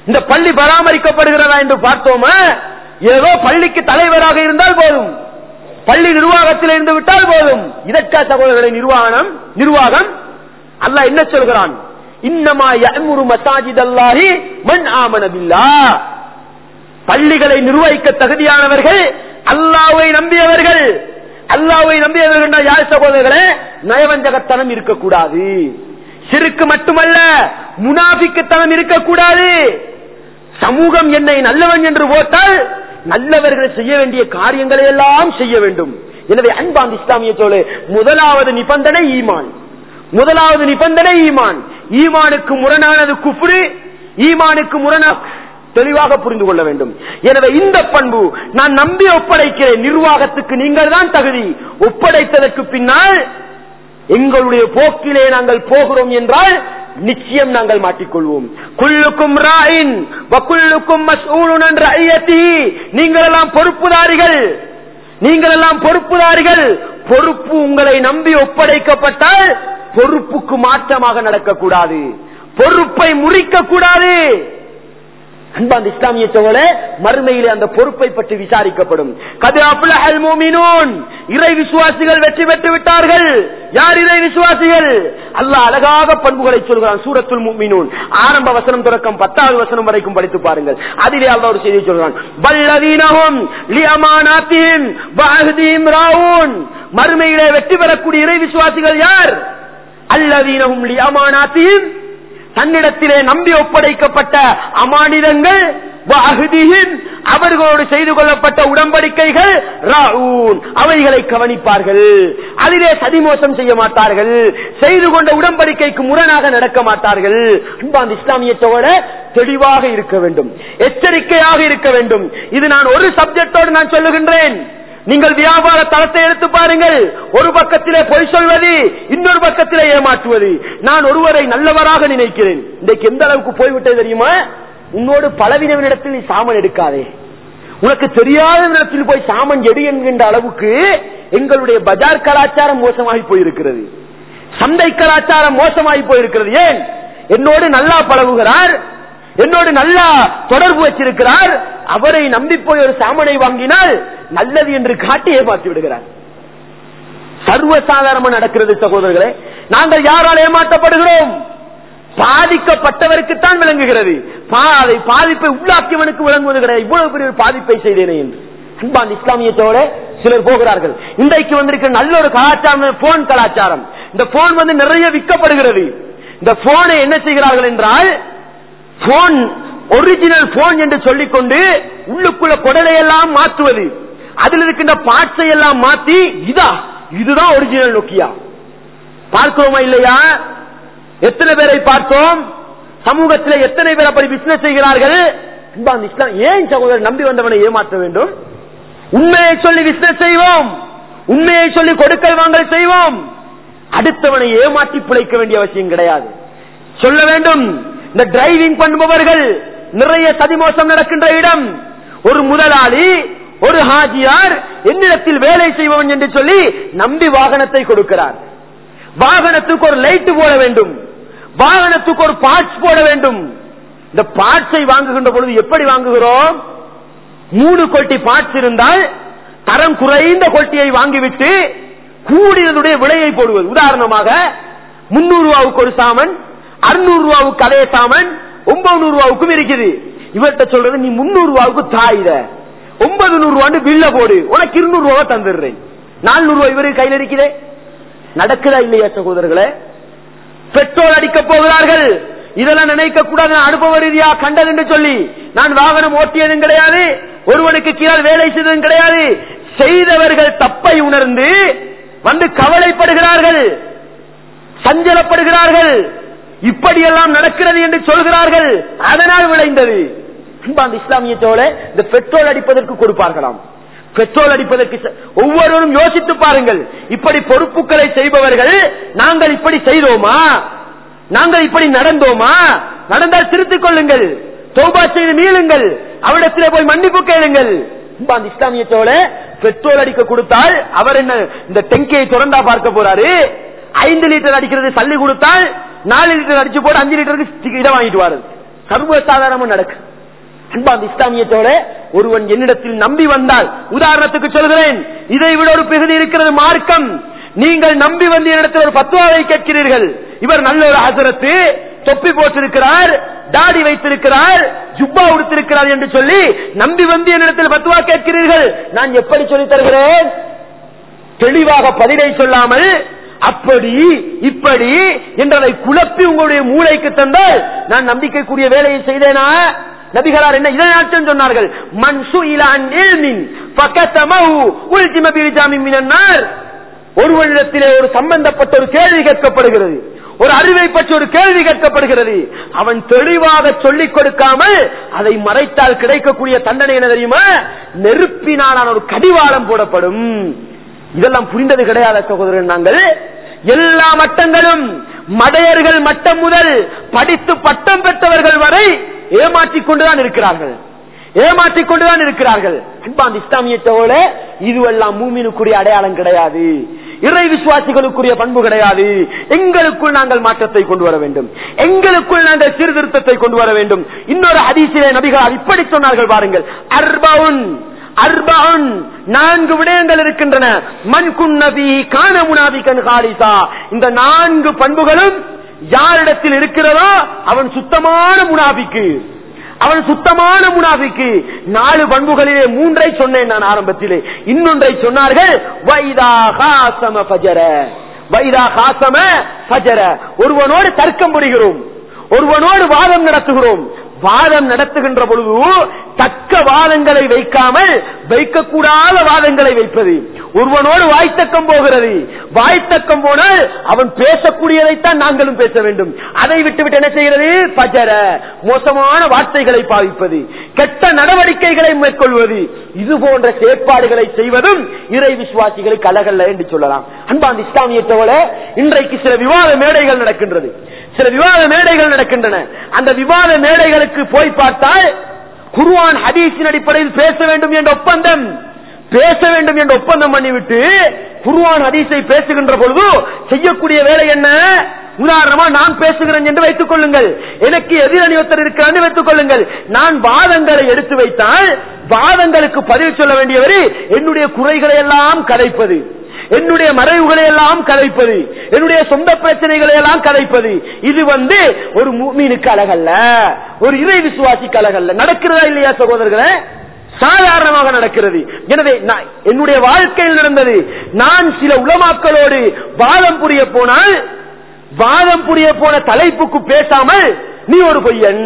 இந்த பள்ளி பராமரிக்கப்படுகிறதா என்று பார்த்தோமா? ஏதோ பள்ளிக்கு தலைவராக இருந்தால் போதும், பள்ளி நிர்வாகத்தில் இருந்து விட்டால் போதும். இதற்கா சகோதரர்களை நிர்வாகம்? அல்லாஹ் என்ன சொல்கிறான்? இன்னமா யஅமுரு மசாஜிதல்லாஹி மன் ஆமன பில்லாஹ். பள்ளிகளை நிர்வகிக்க தகுதியானவர்கள் அல்லாஹ்வை நம்பியவர்கள். அல்லாஹ்வை நம்பியவர்கள் யார் சகோதரர்களே? நயவஞ்சகத்தனம் இருக்கக்கூடாது, சிறுக்கு மட்டுமல்ல முனாஃபிக்குத்தனம் இருக்கக்கூடாது. சமூகம் என்னை நல்லவன் என்று போட்டால் நல்லவர்கள் செய்ய வேண்டிய காரியங்களை எல்லாம் செய்ய வேண்டும். எனவே அன்பான் இஸ்லாமிய தோழே, முதலாவது நிபந்தனை ஈமான், முதலாவது நிபந்தனை ஈமான். ஈமானுக்கு முரணானது குஃப்ரு, ஈமானுக்கு முரணான தெளிவாக புரிந்து கொள்ள வேண்டும். எனவே இந்த பண்பு, நான் நம்பி ஒப்படைக்கிறேன், நிர்வாகத்துக்கு நீங்கள் தான் தகுதி, ஒப்படைத்ததற்கு பின்னால் எங்களுடைய போக்கிலே நாங்கள் போகிறோம் என்றால் நிச்சயம் நாங்கள் மாட்டிக்கொள்வோம். குல்லுக்கும் ராயின் வ குல்லுக்கும் மஸ்ஊலுன் அன் ரஅய்யத்திஹி. நீங்கள் எல்லாம் பொறுப்புதாரிகள், நீங்கள் எல்லாம் பொறுப்புதாரிகள். பொறுப்பு உங்களை நம்பி ஒப்படைக்கப்பட்டால் பொறுப்புக்கு மாற்றமாக நடக்கக்கூடாது, பொறுப்பை முறிக்க கூடாது. அன்பாந்த இஸ்லாமிய சகோதரர்களே, மறுமையிலே அந்த பொறுப்பை பற்றி விசாரிக்கப்படும். கத் அஃப்லஹல் முஃமினூன், இறை விசுவாசிகள் வெற்றி பெற்று விட்டார்கள். யார் இறை விசுவாசிகள்? அல்லாஹ் அழகாக பண்புகளை சொல்கிறான் சூரத்துல் முஃமினூன். ஆரம்ப வசனம் தொடக்கம் 10வது வசனம் வரைக்கும் படித்து பாருங்கள். அதிலே அல்லாஹ் ஒரு செய்தியை சொல்றான். பல்லதீனஹும் லிஅமானாத்திஹிம் வஅஹ்திஹிம் ராஊன். மறுமையிலே வெற்றி பெறக்கூடிய இறை விசுவாசிகள் யார்? அல்லதீனஹும் லிஅமானாத்திஹிம், தன்னிடத்திலே நம்பி ஒப்படைக்கப்பட்ட அமானிதங்கள், அவர்களோடு செய்து கொள்ளப்பட்ட உடன்படிக்கைகள், ராஊன், அவைகளை கவனிப்பார்கள். அதிலே சதிமோசம் செய்ய மாட்டார்கள். செய்து கொண்ட உடன்படிக்கைக்கு முரணாக நடக்க மாட்டார்கள். அன்பார்ந்த இஸ்லாமிய சகோதரர்களே, தெளிவாக இருக்க வேண்டும், எச்சரிக்கையாக இருக்க வேண்டும். இது நான் ஒரு சப்ஜெக்டோடு நான் சொல்லுகின்றேன். நீங்கள் வியாபார தளத்தை எடுத்து பாருங்கள். ஒரு பக்கத்திலே பொய் சொல்வது, இன்னொரு பக்கத்திலே ஏமாற்றுவது. நான் ஒருவரை நல்லவராக நினைக்கிறேன். இன்றைக்கு எந்த அளவுக்கு போய்விட்டது தெரியுமா? உன்னோடு பலவினவினிடத்தில் நீ சாமன் எடுக்காதே, உனக்கு தெரியாதவனிடத்தில் போய் சாமன் எடு என்கின்ற அளவுக்கு எங்களுடைய பஜார் கலாச்சாரம் மோசமாகி போயிருக்கிறது. சந்தை கலாச்சாரம் மோசமாகி போயிருக்கிறது. ஏன்? என்னோடு நல்லா பழகுகிறார், என்னோடு நல்லா தொடர்பு வச்சிருக்கிறார், அவரை நம்பி போய் ஒரு சாமனை வாங்கினால் நல்லது என்று காட்டி ஏமாற்றி விடுகிறார். சர்வசாதாரணமாக நடக்கிறது சகோதரர்களே. நாங்கள் யாரால் ஏமாற்றப்படுகிறோம்? பாதிக்கப்பட்டவருக்குத்தான் விளங்குகிறது. பாதிப்பை உள்ளாக்கியவனுக்கு விளங்குவது கிடையாது. இவ்வளவு பெரிய பாதிப்பை செய்தேனே என்று. அன்பார்ந்த இஸ்லாமியத்தோட சிலர் போகிறார்கள். இன்றைக்கு வந்திருக்கிற நல்ல ஒரு கலாச்சாரம் போன் கலாச்சாரம். இந்த போன் வந்து நிறைய விற்கப்படுகிறது. இந்த போனை என்ன செய்கிறார்கள் என்றால், போன் ஒரிஜினல் போன் என்று சொல்லிக்கொண்டு உள்ளுக்குள்ள கொடலை எல்லாம் மாற்றுவது, அதில் இருக்கின்ற பார்ட்ஸை எல்லாம் மாற்றி இதுதான் ஒரிஜினல் நோக்கியா. பார்க்கிறோமா இல்லையா? எத்தனை பேரை பார்த்தோம்? சமூகத்தில் எத்தனை பேர் அப்படி பிசினஸ் செய்கிறார்கள்? ஏன் சகோதரர் நம்பி வந்தவனை ஏமாற்ற வேண்டும்? உண்மையை சொல்லி பிசினஸ் செய்வோம், உண்மையை சொல்லி கொடுக்கல் வாங்கல் செய்வோம். அடுத்தவனை ஏமாற்றி பிழைக்க வேண்டிய அவசியம் கிடையாது. சொல்ல வேண்டும், இந்த டிரைவிங் பண்ணுபவர்கள் நிறைய சதிமோசம் நடக்கின்ற இடம். ஒரு முதலாளி, ஒரு ஹாஜியார் என்னிடத்தில் வேலை செய்வோம் என்று சொல்லி நம்பி வாகனத்தை கொடுக்கிறார். வாகனத்துக்கு ஒரு லைட் போட வேண்டும், வாகனத்துக்கு ஒரு பார்ட்ஸ் போட வேண்டும். இந்த பார்ட்ஸை வாங்குகின்ற பொழுது எப்படி வாங்குகிறோம்? 3 கோட்டி பார்ட்ஸ் இருந்தால் தரம் குறைந்த கோட்டியை வாங்கிவிட்டு கூடியதுடைய விலையை போடுவது. உதாரணமாக 300 ரூபாவுக்கு ஒரு சாமன், 600 ரூபாவுக்கு அதே சாமன் 900 ரூபாவுக்கும் இருக்குது. இவர்கிட்ட சொல்றது, நீ 300 ரூபாவுக்கு தாயிட 900 ரூபான்னு பில்ல போடு, உனக்கு 200 ரூபாய் தந்துடுறேன். 400 ரூபாய் இவருக்கு கையில் இருக்கிறே. நடக்குதா இல்லையா சகோதரர்களே? பெட்ரோல் அடிக்க போகிறார்கள். இதெல்லாம் நினைக்க கூடாது. அனுபவ ரீதியா கண்டது என்று சொல்லி நான் வாகனம் ஓட்டியதும் கிடையாது, ஒருவனுக்கு கீழே வேலை செய்ததும் கிடையாது. செய்தவர்கள் தப்பை உணர்ந்து வந்து கவலைப்படுகிறார்கள், சஞ்சலப்படுகிறார்கள். இப்படியெல்லாம் நடக்கிறது என்று சொல்கிறார்கள். அதனால் விளைந்தது. இஸ்லாமியத்தோட இந்த பெட்ரோல் அடிப்பதற்கு கொடுப்பார்களாம். பெட்ரோல் அடிப்பதற்கு ஒவ்வொருவரும் யோசித்து பாருங்கள். இப்படி பொறுப்புகளை செய்பவர்கள், நாங்கள் இப்படி செய்தோமா, நாங்கள் இப்படி நடந்தோமா? நடந்தால் திருத்திக் கொள்ளுங்கள், தௌபா செய்து மீளுங்கள், அவரிடத்திலே போய் மன்னிப்பு கேளுங்கள். இஸ்லாமியத்தோட பெட்ரோல் அடிக்க கொடுத்தால் அவர் என்ன இந்த டெங்கியை திறந்தா பார்க்க போறாரு? 5 லிட்டர் அடிக்கிறது சல்லி கொடுத்தால் 4 லிட்டர் அடிச்சு போட்டு 5 லிட்டருக்கு இடம் வாங்கிட்டு வாரு. சர்வசாதாரணமா நடக்கு. அன்பார்ந்த இஸ்லாமியத்தோட ஒருவன் என்னிடத்தில் நம்பி வந்தால், உதாரணத்துக்கு சொல்கிறேன், இதை விட ஒரு பகுதி இருக்கிறது மார்க்கம். நீங்கள் நம்பி வந்து என்னிடத்தில் ஒரு பத்வாவை கேட்கிறீர்கள். இவர் நல்ல ஒரு ஹசரத்து, தொப்பி போட்டிருக்கிறார், தாடி வைத்திருக்கிறார், ஜுப்பா உடுத்திருக்கிறார் என்று சொல்லி நம்பி வந்து என்னிடத்தில் பத்வா கேட்கிறீர்கள். நான் எப்படி சொல்லி தருகிறேன்? தெளிவாக பதிலை சொல்லாமல் அப்படி இப்படி என்றதை குழப்பி உங்களுடைய மூளைக்கு தந்தால் நான் நம்பிக்கைக்குரிய வேலையை செய்தேனா? நபிகளார் என்ன இதை நாட்டம் சொன்னார்கள்? ஒருவனிடத்திலே ஒரு சம்பந்தப்பட்ட ஒரு கேள்வி கேட்கப்படுகிறது, ஒரு அறிவை பற்றி ஒரு கேள்வி கேட்கப்படுகிறது. அவன் தெளிவாக சொல்லிக் கொடுக்காமல் அதை மறைத்தால் கிடைக்கக்கூடிய தண்டனை என்ன தெரியுமா? நெருப்பினான ஒரு கடிவாளம் போடப்படும். இதெல்லாம் புரிந்தது கிடையாத சகோதரன். நாங்கள் எல்லா மட்டங்களும், மடையர்கள் மட்டம் முதல் படித்து பட்டம் பெற்றவர்கள் வரை ஏமாற்றிக் கொண்டுதான் இருக்கிறார்கள், ஏமாற்றிக் கொண்டுதான் இருக்கிறார்கள். அன்பார்ந்த இஸ்லாமியத்தோட இதுவெல்லாம் மூமினுக்குரிய அடையாளம் கிடையாது. இறை விசுவாசிகளுக்குரிய பண்பு கிடையாது. எங்களுக்குள் நாங்கள் மாற்றத்தை கொண்டு வர வேண்டும், எங்களுக்குள் நாங்கள் சீர்திருத்தத்தை கொண்டு வர வேண்டும். இன்னொரு ஹதீஸிலே நபிகள் இப்படி சொன்னார்கள் பாருங்கள், அர்பவுன் 4 விடயங்கள் இருக்கின்றன. மன் குன்ன ஃபீஹி கான முனாஃபிகன் காலிஸா. இந்த 4 பண்புகளும் யாரிடத்தில் இருக்கிறதோ அவன் சுத்தமான முனாஃபிக்கு, அவன் சுத்தமான முனாஃபிக்கு. 4 பண்புகளிலே 3ஐ சொன்னேன் நான் ஆரம்பத்திலே. இன்னொன்றை சொன்னார்கள், வைதா காஸம ஃபஜர. வைதா காஸம ஃபஜர. ஒருவனோடு தர்க்கம் புரிகிறோம், ஒருவனோடு வாதம் நடத்துகிறோம். வாதம் நடத்துகின்ற பொழுது தக்க வாதங்களை வைக்காமல் வைக்கக்கூடாத வாதங்களை வைப்பது. ஒருவனோடு வாய்த்தக்கம் போகிறது, வாய்த்தக்கம் போனால் அவன் பேசக்கூடியதைத்தான் நாங்களும் பேச வேண்டும். அதை விட்டுவிட்டு என்ன செய்கிறது? பஜர, மோசமான வார்த்தைகளை பாவிப்பது, கெட்ட நடவடிக்கைகளை மேற்கொள்வது, இது போன்ற செயற்பாடுகளை செய்வதும் இறை விசுவாசிகளுக்கு அழகல்ல என்று சொல்லலாம். அன்பார்ந்த இஸ்லாமியத்தோட இன்றைக்கு சில விவாத மேடைகள் நடக்கின்றது, சில விவாத மேடைகள் நடக்கின்றன. அந்த விவாத மேடைகளுக்கு போய் பார்த்தால் குர்ஆன் ஹதீஸின் அடிப்படையில் பேச வேண்டும் என்ற ஒப்பந்தம், பேச வேண்டும் என்ற ஒப்பந்தம் பண்ணிவிட்டு குர்ஆன் ஹதீஸை பேசுகின்ற பொழுது செய்யக்கூடிய வேலை என்ன? உதாரணமா நான் பேசுகிறேன் என்று வைத்துக் கொள்ளுங்கள், எனக்கு எதிரணி ஒருத்தர் இருக்கிறான்னு வைத்துக் கொள்ளுங்கள். நான் வாதங்களை எடுத்து வைத்தால் வாதங்களுக்கு பதில் சொல்ல வேண்டியவர் என்னுடைய குறைகளை எல்லாம் கதைப்பது, என்னுடைய மறைவுகளை எல்லாம் கதைப்பது, என்னுடைய சொந்த பிரச்சனைகளை எல்லாம் கதைப்பது, இது ஒரு முஃமினுக்கு அழகல்ல, ஒரு இறை விசுவாசிக்கு அழகல்ல. நடக்கிறதா இல்லையா சகோதரர்களே? சாதாரணமாக நடக்கிறது. எனவே என்னுடைய வாழ்க்கையில் நடந்தது. நான் சில உலமாக்களோடு வாதம் புரிய போனால், வாதம் புரிய போன தலைப்புக்கு பேசாமல் நீ ஒரு பொய்யன்,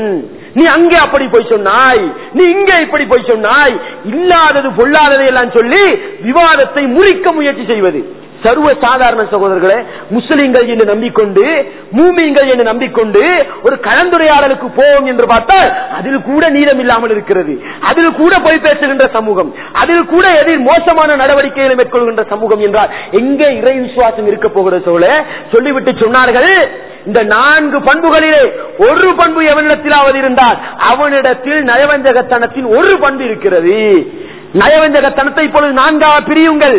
நீ அங்கே அப்படி போய் சொன்னாய், நீ இங்கே இப்படி போய் சொன்னாய், இல்லாதது பொல்லாததை எல்லாம் சொல்லி விவாதத்தை முறிக்க முயற்சி செய்வது சர்வ சாதாரண சகோதரர்களே. முஸ்லிம்கள் என்று நம்பிக்கொண்டு, மூமின்கள் என்று நம்பிக்கொண்டு ஒரு கலந்துரையாடலுக்கு போவோம் என்று பார்த்தால் அதில் கூட நீளம் இல்லாமல் இருக்கிறது, அதில் கூட போய் பேசுகின்ற சமூகம், அதில் கூட எதிர் மோசமான நடவடிக்கைகளை மேற்கொள்கின்ற சமூகம் என்றால் எங்கே இறை விசுவாசம் இருக்க போகிற சோழ சொல்லிவிட்டு சொன்னார்கள், இந்த 4 பண்புகளிலே ஒரு பண்பு எவனிடத்திலாவது இருந்தால் அவனிடத்தில் நயவஞ்சகத்தனத்தின் ஒரு பண்பு இருக்கிறது. நயவஞ்சகத்தனத்தை இப்பொழுது 4ஆக பிரியுங்கள்,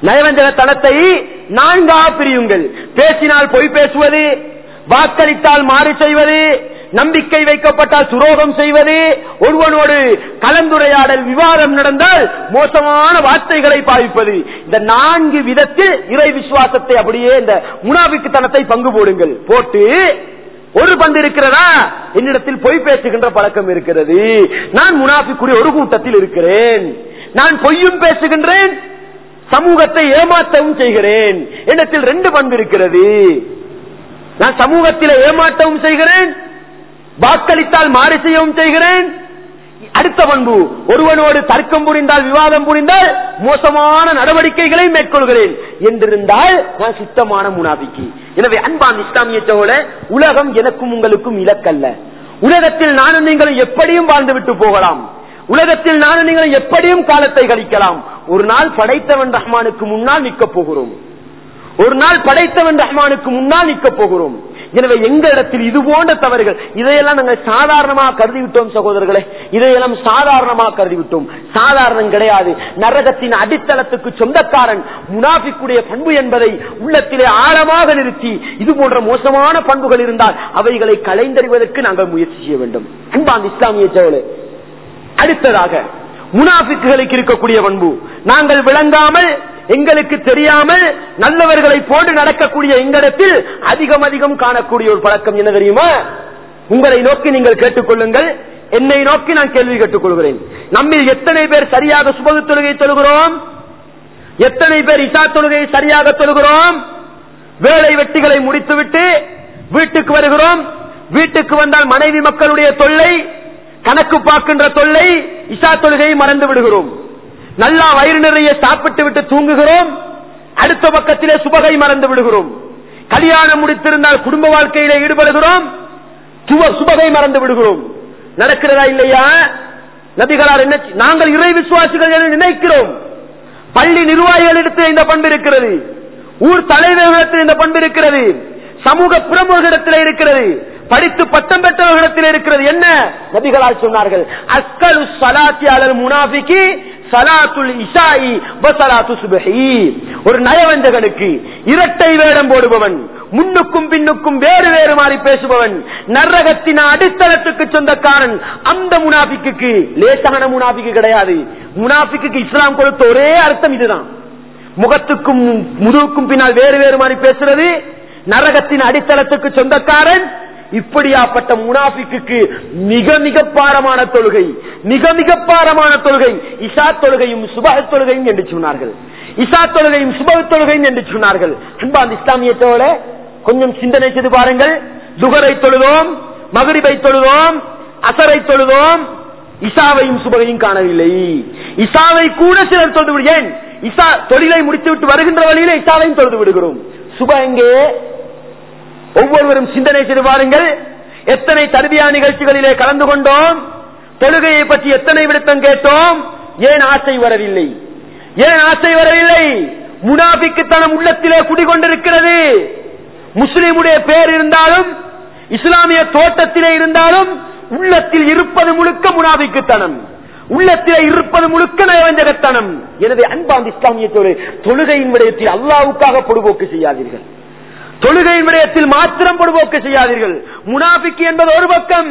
நயவஞ்சகத்தனத்தை 4ஆக பிரியுங்கள். பேசினால் பொய் பேசுவது, வாக்களித்தால் மாறு செய்வது, நம்பிக்கை வைக்கப்பட்டால் துரோகம் செய்வது, ஒருவனோடு கலந்துரையாடல் விவாதம் நடந்தால் மோசமான வார்த்தைகளை பாவிப்பது. இந்த 4 விதத்தில் இறை விசுவாசத்தை அப்படியே இந்த முனாஃபிக்குத்தனத்தை பங்கு போடுங்கள். போட்டு ஒரு பந்து இருக்கிறதா, என்னிடத்தில் பொய் பேசுகின்ற பழக்கம் இருக்கிறது, நான் முனாஃபிக்குரிய ஒரு கூட்டத்தில் இருக்கிறேன், நான் பொய்யும் பேசுகின்றேன், சமூகத்தை ஏமாற்றவும் செய்கிறேன், என்னிடத்தில் 2 பண்பு இருக்கிறது. நான் சமூகத்தில் ஏமாற்றவும் செய்கிறேன், வாக்களித்தால் மாறு செய்யவும் செய்கிறேன். அடுத்த பண்பு, ஒருவனோடு தர்க்கம் புரிந்தால் விவாதம் புரிந்தால் மோசமான நடவடிக்கைகளை மேற்கொள்கிறேன் என்றிருந்தால் நான் சுத்தமான முனாஃபிக்கு. எனவே அன்பான் இஸ்லாமியத்தோட உலகம் எனக்கும் உங்களுக்கும் இலக்கல்ல. உலகத்தில் நானும் நீங்களும் எப்படியும் வாழ்ந்துவிட்டு போகலாம், உலகத்தில் நானும் நீங்களும் எப்படியும் காலத்தை கழிக்கலாம். ஒரு நாள் படைத்தவன் ரஹ்மானுக்கு முன்னால் நிற்க போகிறோம், ஒரு நாள் படைத்தவன் ரஹ்மானுக்கு முன்னால் நிற்க போகிறோம். எனவே எங்க இடத்தில் இது போன்ற தவறுகள், இதையெல்லாம் நாங்கள் சாதாரணமாக கருதிவிட்டோம் சகோதரர்களே, இதையெல்லாம் சாதாரணமாக கருதிவிட்டோம். சாதாரணம் கிடையாது. நரகத்தின் அடித்தளத்துக்கு சொந்தக்காரன் முனாஃபிக்குடைய பண்பு என்பதை உள்ளத்திலே ஆழமாக நிறுத்தி இது போன்ற மோசமான பண்புகள் இருந்தால் அவைகளை களைந்தறிவதற்கு நாங்கள் முயற்சி செய்ய வேண்டும். அன்பான இஸ்லாமிய சோழே, அடுத்ததாக முனாஃபிக்குகளுக்கு இருக்கக்கூடிய பண்பு, நாங்கள் விளங்காமல் எங்களுக்கு தெரியாமல் நல்லவர்களை போன்று நடக்கக்கூடிய எங்களிடத்தில் அதிகம் காணக்கூடிய ஒரு பழக்கம் என்ன தெரியுமா? உங்களை நோக்கி நீங்கள் கேட்டுக்கொள்ளுங்கள், என்னை நோக்கி நான் கேள்வி கேட்டுக்கொள்கிறேன். நம்மில் எத்தனை பேர் சரியாக சுபஹ் தொழுகை தொழுகிறோம்? எத்தனை பேர் இஷா தொழுகையை சரியாக தொழுகிறோம்? வேலை வெட்டிகளை முடித்துவிட்டு வீட்டுக்கு வருகிறோம், வீட்டுக்கு வந்தால் மனைவி மக்களுடைய தொல்லை, கணக்கு பார்க்கின்ற தொல்லை, இஷா தொழுகையை மறந்து விடுகிறோம். நல்லா வயிறு நிறைய சாப்பிட்டு விட்டு தூங்குகிறோம், அடுத்த பக்கத்திலே சுபகை மறந்து விடுகிறோம். கல்யாணம் முடித்திருந்தால் குடும்ப வாழ்க்கையிலே ஈடுபடுகிறோம், சுபகை மறந்து விடுகிறோம். நடக்கிறதா இல்லையா? நபிகளார் என்ன, நாங்கள் இறை விசுவாசிகள் என்று நினைக்கிறோம். பள்ளி நிர்வாகிகளிடத்தில் இந்த பண்பு இருக்கிறது, ஊர் தலைவர்களிடத்தில் இந்த பண்பு இருக்கிறது, சமூக பிரமுகர்களிடத்தில் இருக்கிறது, படித்து பட்டம் பெற்றவர்களிடத்தில் இருக்கிறது. என்ன நபிகளால் சொன்னார்கள்? அஸ்கலு ஸலாத்தி அலல் முனாஃபிகி ஸலாத்துல் இஷாஇ வ ஸலாத்து சுப்ஹி. ஒரு நயவஞ்சகனுக்கு இரட்டை வேடம் போடுபவன், முன்னுக்கும் பின்னுக்கும் வேறு வேறு மாறி பேசுபவன், நரகத்தின் அடித்தளத்துக்கு சொந்தக்காரன். அந்த முனாஃபிக்கு லேசான முனாஃபிக்கு கிடையாது. முனாஃபிக்கு இஸ்லாம் கொடுத்த ஒரே அர்த்தம் இதுதான். முகத்துக்கும் முதுகுக்கும் பின்னால் வேறு வேறு மாறி பேசுறது, நரகத்தின் அடித்தளத்துக்கு சொந்தக்காரன். இப்படியாப்பட்ட முனாஃபிக்கு மிக மிக பாரமான தொழுகை, மிக மிக பாரமான தொழுகை இஷா தொழுகையும் சுபஹ் தொழுகையும் என்று சொன்னார்கள். இஷா தொழுகையும் சுபஹ் தொழுகையும் என்று சொன்னார்கள். அன்பார்ந்த இஸ்லாமிய தோழர்களே, கொஞ்சம் சிந்தனை செய்து பாருங்கள். துஹரை தொழுதோம், மக்ரிபை தொழுதோம், அஸரை தொழுதோம், இஷாவையும் சுபஹையும் காணவில்லை. இஷாவை கூட சிலர் தொழுது விடு. ஏன்? இஷா தொழிலை முடித்துவிட்டு வருகின்ற வழியில இஷாவையும் தொழுது விடுகிறோம். சுபஹ் எங்கே? ஒவ்வொருவரும் சிந்தனை செய்து பாருங்கள். எத்தனை தர்பியா நிகழ்ச்சிகளிலே கலந்து கொண்டோம், தொழுகையை பற்றி எத்தனை விடுத்தம் கேட்டோம். ஏன் ஆசை வரவில்லை? ஏன் ஆசை வரவில்லை? முனாஃபிக்குத்தனம் உள்ளத்திலே குடிகொண்டிருக்கிறது. முஸ்லிமுடைய பேர் இருந்தாலும், இஸ்லாமிய தோட்டத்திலே இருந்தாலும், உள்ளத்தில் இருப்பது முழுக்க முனாஃபிக்குத்தனம், உள்ளத்திலே இருப்பது முழுக்க நயவஞ்சகத்தனம். எனவே அன்பார்ந்த இஸ்லாமிய தொழுகையின் விடயத்தில் அல்லாஹ்வுக்காக பொடுபோக்கு செய்யாதீர்கள். தொழுகையின் விடயத்தில் மாத்திரம் பொடுபோக்கு செய்யாதீர்கள். முனாஃபிக் என்பது ஒரு பக்கம்,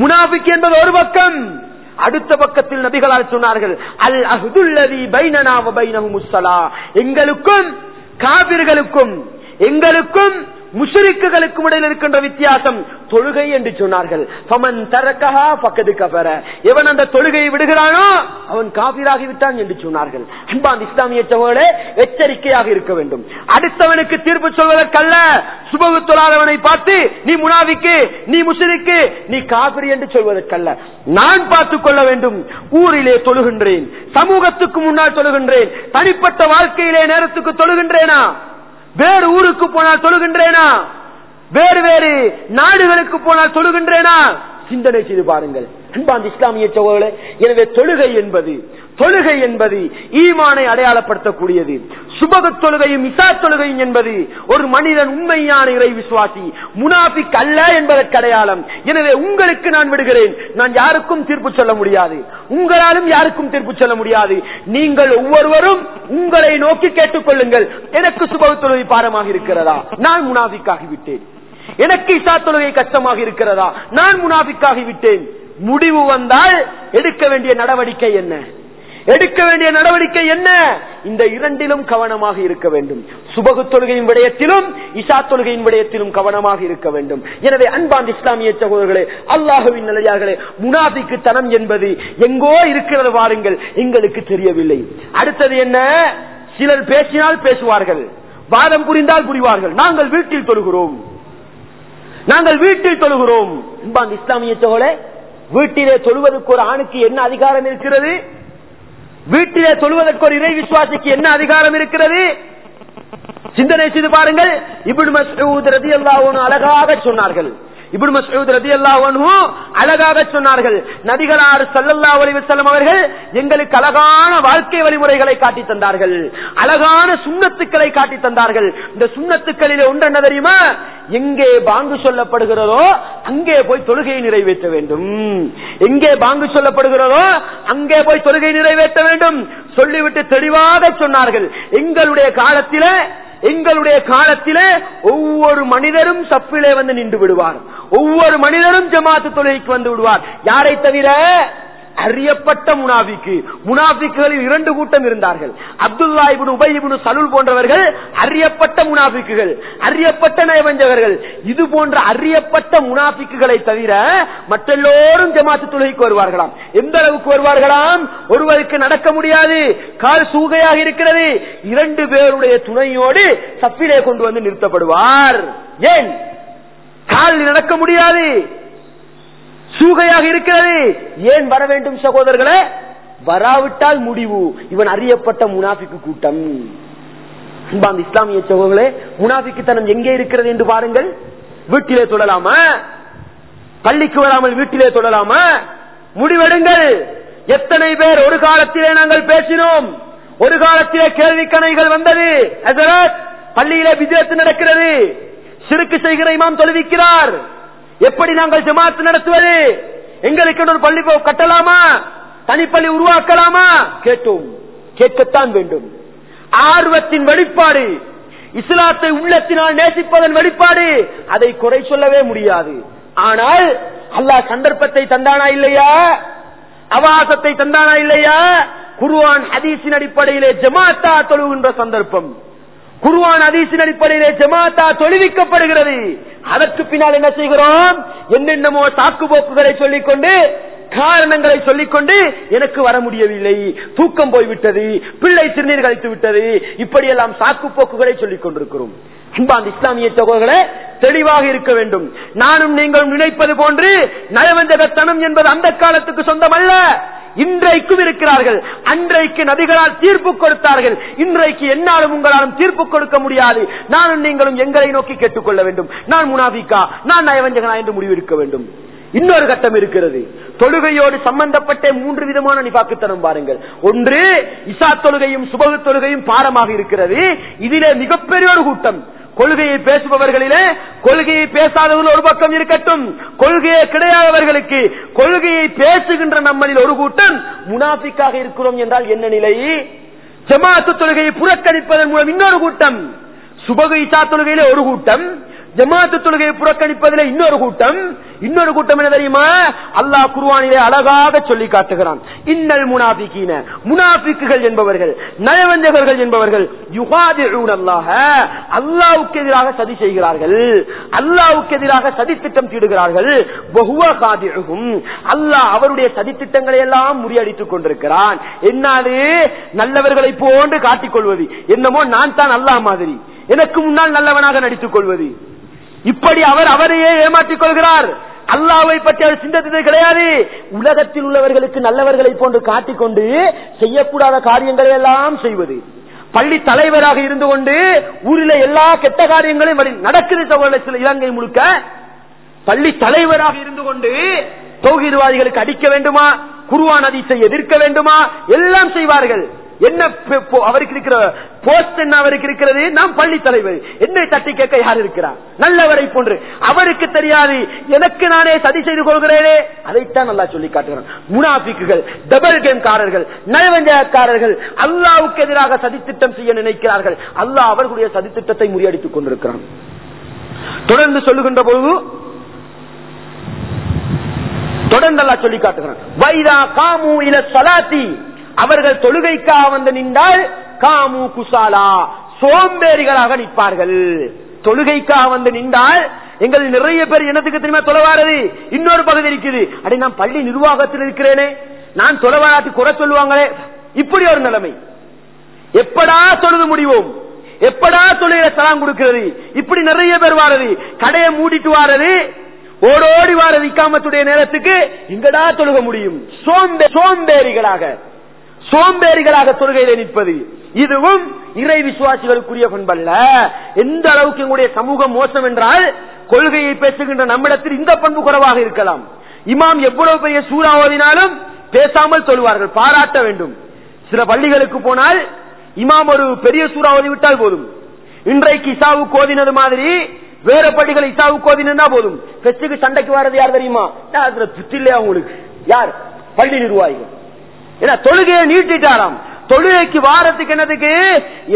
முனாஃபிக் என்பது ஒரு பக்கம். அடுத்த பக்கத்தில் நபிகளால் சொன்னார்கள், அல் அஹ்துல்லதி பைனனா வ பைனஹுமுஸ் ஸலாஹ். எங்களுக்கும் காபிர்களுக்கும், எங்களுக்கும் முஷ்ரிக்குகளுக்கும் இடையில் இருக்கின்ற வித்தியாசம் தொழுகை என்று சொன்னார்கள். ஃபமன் தரக்கஹா ஃபக்கது கஃபர. எவன் அந்த தொழுகையை விடுகிறானோ அவன் காஃபிராகி விட்டான் என்று சொன்னார்கள். அன்பார்ந்த இஸ்லாமிய சகோதரர்களே, எச்சரிக்கையாக இருக்க வேண்டும். அடுத்தவனுக்கு தீர்ப்பு சொல்வதற்கல்ல, சுபஹ் தொழாதவனை பார்த்து நீ முனாஃபிக்கு, நீ முஷ்ரிக்கு, நீ காஃபிர் என்று சொல்வதற்கல்ல. நான் பார்த்துக் கொள்ள வேண்டும். ஊரிலே தொழுகின்றேன், சமூகத்துக்கு முன்னால் தொழுகின்றேன், தனிப்பட்ட வாழ்க்கையிலே நேரத்துக்கு தொழுகின்றேனா? வேறு ஊருக்கு போனால் தொழுகின்றேனா? வேறு வேறு நாடுகளுக்கு போனால் தொழுகின்றேனா? சிந்தனை செய்து பாருங்கள் அன்பார்ந்த இஸ்லாமிய சகோதரர்களே. எனவே தொழுகை என்பது ஈமானை அடையாளப்படுத்தக்கூடியது. சுபஹ் தொழுகையும் இஷா தொழுகையும் என்பது ஒரு மனிதன் உண்மையான இறை விசுவாசி, முனாஃபிக் அல்ல என்பதற்கு அடையாளம். எனவே உங்களுக்கு நான் விடுகிறேன். நான் யாருக்கும் தீர்ப்பு சொல்ல முடியாது, உங்களாலும் யாருக்கும் தீர்ப்பு சொல்ல முடியாது. நீங்கள் ஒவ்வொருவரும் உங்களை நோக்கி கேட்டுக் கொள்ளுங்கள். எனக்கு சுபஹ் தொழுகை பாரமாக இருக்கிறதா? நான் முனாஃபிக்காகி விட்டேன். எனக்கு இஷா தொழுகை கஷ்டமாக இருக்கிறதா? நான் முனாஃபிக்காகி விட்டேன். முடிவு வந்தால் எடுக்க வேண்டிய நடவடிக்கை என்ன? எடுக்க வேண்டிய நடவடிக்கை என்ன? இந்த இரண்டிலும் கவனமாக இருக்க வேண்டும். சுபஹ் தொழுகையின் விடயத்திலும் இஷா தொழுகையின் விடயத்திலும் கவனமாக இருக்க வேண்டும். எனவே அன்பார்ந்த இஸ்லாமிய சகோதரர்களே, அல்லாஹ்வின் நல்லடியார்களே, முனாஃபிக்கு தனம் என்பது எங்கோ இருக்கிறது பாருங்கள், எங்களுக்கு தெரியவில்லை. அடுத்தது என்ன? சிலர் பேசினால் பேசுவார்கள், வாதம் புரிந்தால் புரிவார்கள். நாங்கள் வீட்டில் தொழுகிறோம், நாங்கள் வீட்டில் தொழுகிறோம். அன்பார்ந்த இஸ்லாமிய சகோதரர்களே, வீட்டிலே தொழுவதற்கு ஒரு ஆணுக்கு என்ன அதிகாரம் இருக்கிறது? வீட்டிலே தொழுவதற்கு ஒரு இறை விசுவாசிக்கு என்ன அதிகாரம் இருக்கிறது? சிந்தனை செய்து பாருங்கள். இப்னு மஸ்ஊத் ரலியல்லாஹு அன்ஹு அழகாக சொன்னார்கள். இப்னு மஸ்ஊத் ரலியல்லாஹு அன்ஹு அழகாக சொன்னார்கள், நபிகளார் ஸல்லல்லாஹு அலைஹி வஸல்லம் அவர்கள் எங்களுக்கு அழகான வாழ்க்கை வழிமுறைகளை காட்டி தந்தார்கள், அழகான சுன்னத்துக்களை காட்டி தந்தார்கள். இந்த சுன்னத்துக்களிலே ஒன்று என்ன தெரியுமா? எங்கே பாங்கு சொல்லப்படுகிறதோ அங்கே போய் தொழுகையை நிறைவேற்ற வேண்டும். எங்கே பாங்கு சொல்லப்படுகிறதோ அங்கே போய் தொழுகை நிறைவேற்ற வேண்டும் சொல்லிவிட்டு தெளிவாக சொன்னார்கள், எங்களுடைய காலத்திலே ஒவ்வொரு மனிதரும் சஃபிலே வந்து நின்று விடுவார், ஒவ்வொரு மனிதரும் ஜமாத்து தொழுகைக்கு வந்து விடுவார். யாரை தவிர? அறியப்பட்ட முனாஃபிக்குகளில் இரண்டு கூட்டம் இருந்தார்கள். அப்துல்லா இப்னு உபை இப்னு சலூல் போன்றவர்கள் அறியப்பட்ட முனாஃபிக்குகள், அறியப்பட்ட நயவஞ்சகர்கள். இது போன்ற அறியப்பட்ட முனாஃபிக்குகளை தவிர மற்றெல்லோரும் ஜமாத்து தொழுகைக்கு வருவார்களாம். எந்த அளவுக்கு வருவார்களாம்? ஒருவருக்கு நடக்க முடியாது, கால் சூகையாக இருக்கிறது, இரண்டு பேருடைய துணையோடு சஃபிலே கொண்டு வந்து நிறுத்தப்படுவார். ஏன்? கால் நடக்க முடியாது, சூகையாக இருக்கிறது. ஏன் வர வேண்டும் சகோதரர்களே? வராவிட்டால் முடிவு. இவன் அறியப்பட்ட முனாஃபிக்கு கூட்டம். அன்பார்ந்த இஸ்லாமிய சகோதரர்களே, முனாஃபிக்குத்தனம் எங்கே இருக்கிறது என்று பாருங்கள். வீட்டிலே தொழலாமா? பள்ளிக்கு வராமல் வீட்டிலே தொழலாமா? முடிவெடுங்கள். எத்தனை பேர் ஒரு காலத்திலே நாங்கள் பேசினோம், ஒரு காலத்திலே கேள்வி கணைகள் வந்தது. ஹஜ்ரத், பள்ளியிலே பித்அத் நடக்கிறது, ஷிர்க் செய்கிற இமாம் தொழுவிக்கிறார், எப்படி நாங்கள் ஜமாத் நடத்துவது? எங்களுக்கு ஒரு பள்ளி கட்டலாமா? தனிப்பள்ளி உருவாக்கலாமா? கேட்டோம், கேட்கத்தான் வேண்டும். ஆர்வத்தின் வெளிப்பாடு, இஸ்லாத்தை உள்ளத்தினால் நேசிப்பதன் வெளிப்பாடு, அதை குறை சொல்லவே முடியாது. ஆனால் அல்லாஹ் சந்தர்ப்பத்தை தந்தானா இல்லையா? அவகாசத்தை தந்தானா இல்லையா? குர்ஆன் ஹதீஸின் அடிப்படையிலே ஜமாத்தா தொழுகின்ற சந்தர்ப்பம், குர்ஆன் ஹதீஸின் அடிப்படையிலே ஜமாத்தா தொழுவிக்கப்படுகிறது. அதற்கு பின்னால் என்ன செய்கிறோம்? என்னென்னமோ தாக்கு போக்குகளை சொல்லிக்கொண்டு, காரணங்களை சொல்லிக்கொண்டு, எனக்கு வர முடியவில்லை, தூக்கம் போய்விட்டது, பிள்ளை சிறுநீர் கழித்து விட்டது, இப்படியெல்லாம் சாக்கு போக்குகளை சொல்லிக் கொண்டிருக்கிறோம். அன்பார்ந்த இஸ்லாமிய சகோதரர்களே, தெளிவாக இருக்க வேண்டும். நானும் நீங்களும் நினைப்பது போன்று நயவஞ்சகத்தனம் என்பது அந்த காலத்துக்கு சொந்தமல்ல. இன்றைக்கும் இருக்கிறார்கள். அன்றைக்கு நபிகளால் தீர்ப்பு கொடுத்தார்கள், இன்றைக்கு என்னாலும் உங்களாலும் தீர்ப்பு கொடுக்க முடியாது. நானும் நீங்களும் எங்களை நோக்கி கேட்டுக்கொள்ள வேண்டும். நான் முனாஃபிக்கா, நான் நயவஞ்சகனா என்று முடிவெடுக்க வேண்டும். இன்னொரு கட்டம் இருக்கிறது. தொழுகையோடு சம்பந்தப்பட்ட 3 விதமான நிபாக்குத்தனம் பாருங்கள். ஒன்று, இஷா தொழுகையும் சுபஹ் தொழுகையும் பாரமாக இருக்கிறது. இதிலே மிகப்பெரிய ஒரு கூட்டம், கொள்கையை பேசுபவர்களிலே கொள்கையை பேசாதவர்கள் ஒரு பக்கம் இருக்கட்டும், கொள்கையே கிடையாதவர்களுக்கு கொள்கையை பேசுகின்ற நம்மளில் ஒரு கூட்டம் முனாஃபிக்காக இருக்கிறோம் என்றால் என்ன நிலை? ஜமாஅத் தொழுகையை புறக்கணிப்பதன் மூலம் இன்னொரு கூட்டம், சுபஹ் இஷா தொழுகையிலே ஒரு கூட்டம், ஜமாஅத் தொழுகையை புறக்கணிப்பதிலே இன்னொரு கூட்டம். இன்னொரு கூட்டம் என்ன தெரியுமா? அல்லாஹ் குர்ஆனிலே அழகாக சொல்லி காட்டுகிறான். இன்னல் முனாஃபிகீன, முனாஃபிக்குகள் என்பவர்கள், நயவஞ்சகர்கள் என்பவர்கள், யுகாதிஊனல்லாஹ, அல்லாஹ்வுக்கு எதிராக சதி செய்கிறார்கள், அல்லாஹ்வுக்கு எதிராக சதி திட்டம் தீடுகிறார்கள். வஹுவ காதிஉஹும், அல்லாஹ் அவருடைய சதி திட்டங்களை எல்லாம் முறியடித்துக் கொண்டிருக்கிறான். என்னது? நல்லவர்களை போன்று காட்டிக்கொள்வது, என்னமோ நான் தான் அல்லாஹ் மாதிரி, எனக்கு முன்னால் நல்லவனாக நடித்துக் கொள்வது, இப்படி அவர் அவரையே ஏமாற்றிக் கொள்கிறார். அல்லாஹ்வை பற்றி அவர் சிந்தித்தது கிடையாது. உலகத்தில் உள்ளவர்களுக்கு நல்லவர்களை போன்று காட்டிக்கொண்டு செய்யக்கூடாத காரியங்களை எல்லாம் செய்வது, பள்ளி தலைவராக இருந்து கொண்டு ஊரில் எல்லா கெட்ட காரியங்களையும் நடக்குது. இலங்கை முழுக்க பள்ளி தலைவராக இருந்து கொண்டு தௌஹீத்வாதிகளுக்கு அடிக்க வேண்டுமா, குர்ஆன் ஹதீஸை எதிர்க்க வேண்டுமா, எல்லாம் செய்வார்கள். என்ன அவருக்கு இருக்கிற போஸ்ட், என்ன அவருக்கு இருக்கிறது? நாம் பள்ளி தலைவர், என்னை தட்டி கேட்க யார் இருக்கிறார்? நல்லவரை போன்று அவருக்கு தெரியாது, எனக்கு நானே சதி செய்து கொள்கிறேனே. அதைத்தான் அல்லாஹ் சொல்லி காட்டுகிறான். முனாஃபிக்குகள், டபுள் கேம்காரர்கள், நயவஞ்சகக்காரர்கள், அல்லாஹ்வுக்கு எதிராக சதித்திட்டம் செய்ய நினைக்கிறார்கள். அல்லாஹ் அவர்களுடைய சதித்திட்டத்தை முறியடித்துக் கொண்டிருக்கிறான். தொடர்ந்து சொல்லுகின்ற பொழுது தொடர்ந்து அல்லாஹ் சொல்லி காட்டுகிறான். வைதா காமு இல ஸலாத்தி, அவர்கள் தொழுகைக்காக வந்து நின்றால் காமு குசாலா, சோம்பேறிகளாக நிற்பார்கள். தொழுகைக்காக வந்து நின்றால் எங்கள் நிறைய பேர் என்னத்துக்கு தெரியுமா தொலைவாரது? இன்னொரு பகுதி இருக்குது, அடே நான் பள்ளி நிர்வாகத்தில் இருக்கிறேனே, நான் தொலைவாராட்டி குறை சொல்லுவாங்களே, இப்படி ஒரு நிலைமை. எப்படா தொழுது முடிவோம், எப்படா தொழுகை சலாம் கொடுக்கிறது, இப்படி நிறைய பேர் வாரது. கடையை மூடிட்டு வாரது, ஓடோடி வாரது இக்காமத்துடைய நேரத்துக்கு, இங்கடா தொழுக முடியும். சோம்பேறிகளாக தொழுகையிலே நிற்பது, இதுவும் இறை விசுவாசிகளுக்குரிய பண்பல்ல. எந்த அளவுக்கு எங்களுடைய சமூகம் மோசம் என்றால், கொள்கையை பேசுகின்ற நம்மிடத்தில் இந்த பண்பு குறைவாக இருக்கலாம். இமாம் எவ்வளவு பெரிய சூரா ஓதினாலும் பேசாமல் சொல்வார்கள், பாராட்ட வேண்டும். சில பள்ளிகளுக்கு போனால் இமாம் ஒரு பெரிய சூரா ஓதிவிட்டால் போதும். இன்றைக்கு இசாவுக்கு ஓதினது மாதிரி வேற பள்ளிகள் இசாவுக்கு ஓதினா போதும். பெச்சுக்கு சண்டைக்கு வர்றது யார் தெரியுமா? இல்லையா உங்களுக்கு? யார்? பள்ளி நிர்வாகிகள். ஏன்னா தொழுகையை நீட்டிட்டாராம். தொழுகைக்கு வாரத்துக்கு என்னதுக்கு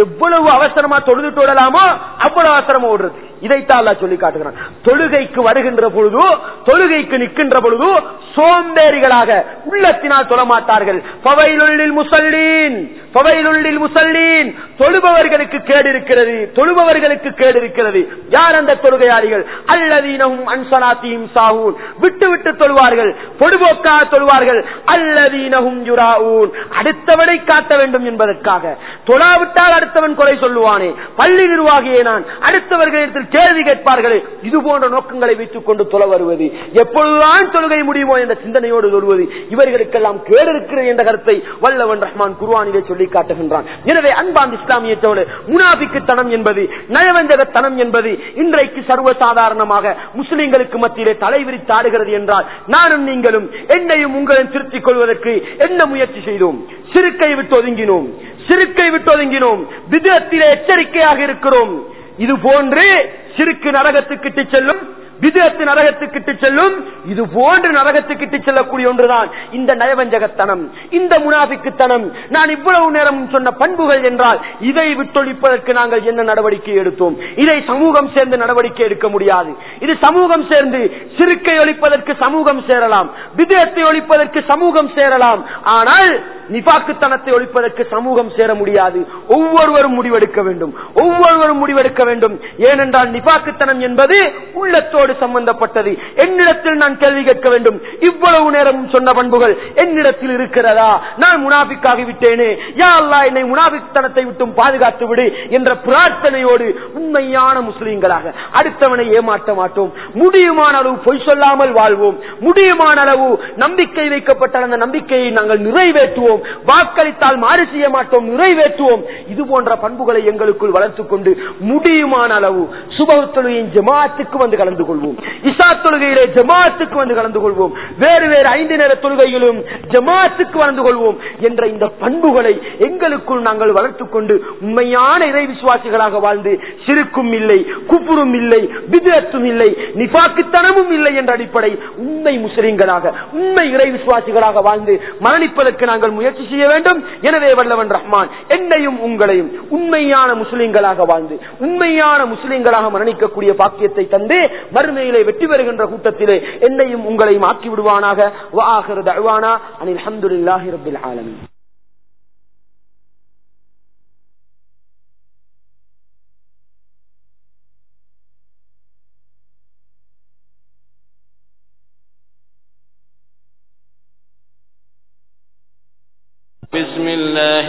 எவ்வளவு அவசரமா தொழுதுட்டு ஓடலாமோ அவ்வளவு அவசரமா ஓடுறது. இதைத்தான் அல்லாஹ் சொல்லி காட்டுகிறான். தொழுகைக்கு வருகின்ற பொழுது, தொழுகைக்கு நிற்கின்ற பொழுது சோம்பேறிகளாக உள்ளத்தினால் தொழமாட்டார்கள். ஃபவைலுல் முஸல்லீன், ஃபவைலுல் முஸல்லீன், தொழுபவர்களுக்கு கேடு இருக்கிறது, தொழுபவர்களுக்கு கேடு இருக்கிறது. யார் அந்த தொழுகையாளிகள்? அல்லதீனஹும் அன் ஸலாத்திஹிம் சாஹூன், விட்டு விட்டு தொழுவார்கள், பொடுபோக்காக தொழுவார்கள். அல்லதீனஹும் யுராஊன், அடுத்தவனை காட்ட வேண்டும் என்பதற்காக. தொழாவிட்டால் அடுத்தவன் குறை சொல்லுவானே, பள்ளி நிர்வாகியே நான், அடுத்தவர்களிடத்தில் கேள்வி கேட்பார்களே, இது போன்ற நோக்கங்களை வைத்துக் கொண்டு தொழ வருவது, எப்பொழுதுதான் தொழுகை முடியுமோ என்ற சிந்தனையோடு சொல்வது, இவர்களுக்கெல்லாம் கேடு இருக்கிறது என்ற கருத்தை வல்லவன் ரஹ்மான் குர்ஆனிலே சொல்லி காட்டுகின்றான். எனவே அன்பார்ந்த இஸ்லாமியத்தோடு முனாஃபிக்குத்தனம் என்பது, நயவஞ்சகத்தனம் என்பது இன்றைக்கு சர்வசாதாரணமாக முஸ்லிம்களுக்கு மத்தியிலே தலைவிரித்து ஆடுகிறது என்றால், நானும் நீங்களும் என்னையும் உங்களையும் திருத்திக் கொள்வதற்கு என்ன முயற்சி செய்தோம்? சிறுக்கை விட்டு ஒதுங்கினோம், சிறுக்கை விட்டு ஒதுங்கினோம், பித்அத்திலே எச்சரிக்கையாக இருக்கிறோம். இது போன்று சிறுக்கு நரகத்துக்கிட்டு செல்லும், பிதஅத் நரகத்துக்கு செல்லும். இது போன்று நரகத்துக்கு செல்லக்கூடிய ஒன்றுதான் இந்த நயவஞ்சகத்தனம், இந்த முனாஃபிக்குத்தனம். நான் இவ்வளவு நேரம் சொன்ன பண்புகள் என்றால் இதை விட்டொழிப்பதற்கு நாங்கள் என்ன நடவடிக்கை எடுத்தோம்? இதை சமூகம் சேர்ந்து நடவடிக்கை எடுக்க முடியாது. இது சமூகம் சேர்ந்து சிறுக்கை ஒழிப்பதற்கு சமூகம் சேரலாம், பிதஅத்தை ஒழிப்பதற்கு சமூகம் சேரலாம். ஆனால் நிஃபாக்குத்தனத்தை ஒழிப்பதற்கு சமூகம் சேர முடியாது. ஒவ்வொருவரும் முடிவெடுக்க வேண்டும், ஒவ்வொருவரும் முடிவெடுக்க வேண்டும். ஏனென்றால் நிஃபாக்குத்தனம் என்பது உள்ளத்தோடு சம்பந்தப்பட்டது. என்னிடத்தில் நான் கேள்வி கேட்க வேண்டும், இவ்வளவு நேரம் சொன்ன பண்புகள் என்னிடத்தில் இருக்கிறதா? நான் முனாஃபிக்காகி விட்டேனே, யா அல்லாஹ் என்னை முனாஃபிக்தனத்தை விட்டும் பாதுகாத்து விடு என்ற பிரார்த்தனையோடு உண்மையான முஸ்லிம்களாக அடுத்தவனை ஏமாற்ற மாட்டோம். முடியுமான அளவு பொய் சொல்லாமல் வாழ்வோம். முடியுமான அளவு நம்பிக்கை வைக்கப்பட்ட அந்த நம்பிக்கையை நாங்கள் நிறைவேற்றுவோம். வாக்களித்தால் மாறு செய்ய மாட்டோம், நிறைவேற்றுவோம். இது போன்ற பண்புகளை எங்களுக்குள் வளர்த்துக் கொண்டு முடியுமான அளவு சுபஹ் தொழுகையின் ஜமாஅத்துக்கு வந்து கலந்து கொள்வோம், இஷா தொழுகையிலே ஜமாஅத்துக்கு வந்து கலந்து கொள்வோம், வேறு வேறு 5 நேர தொழுகையிலும் ஜமாஅத்துக்கு வந்து கொள்வோம் என்ற இந்த பண்புகளை எங்களுக்குள் நாங்கள் வளர்த்துக் கொண்டு உண்மையான இறை விசுவாசிகளாக வாழ்ந்து சிறுக்கும் இல்லை, குஃப்ரும் இல்லை, பித்அத்தும் இல்லை, நிஃபாக்குத்தனமும் இல்லை என்ற அடிப்படை உண்மை முஸ்லிம்களாக உண்மை இறை விசுவாசிகளாக வாழ்ந்து மரணிப்பதற்கு நாங்கள் முயற்சி செய்ய வேண்டும். எனவே வல்லவன் ரஹ்மான் என்னையும் உங்களையும் உண்மையான முஸ்லிம்களாக வாழ்ந்து உண்மையான முஸ்லிம்களாக மரணிக்கக்கூடிய பாக்கியத்தை தந்து மறுமையிலே வெற்றி பெறுகின்ற கூட்டத்திலே என்னையும் உங்களையும் ஆக்கி விடுவானாக. வ ஆகிரு தஅவானா அனில் ஹம்துலில்லாஹி ரப்பில் ஆலமீன். بسم الله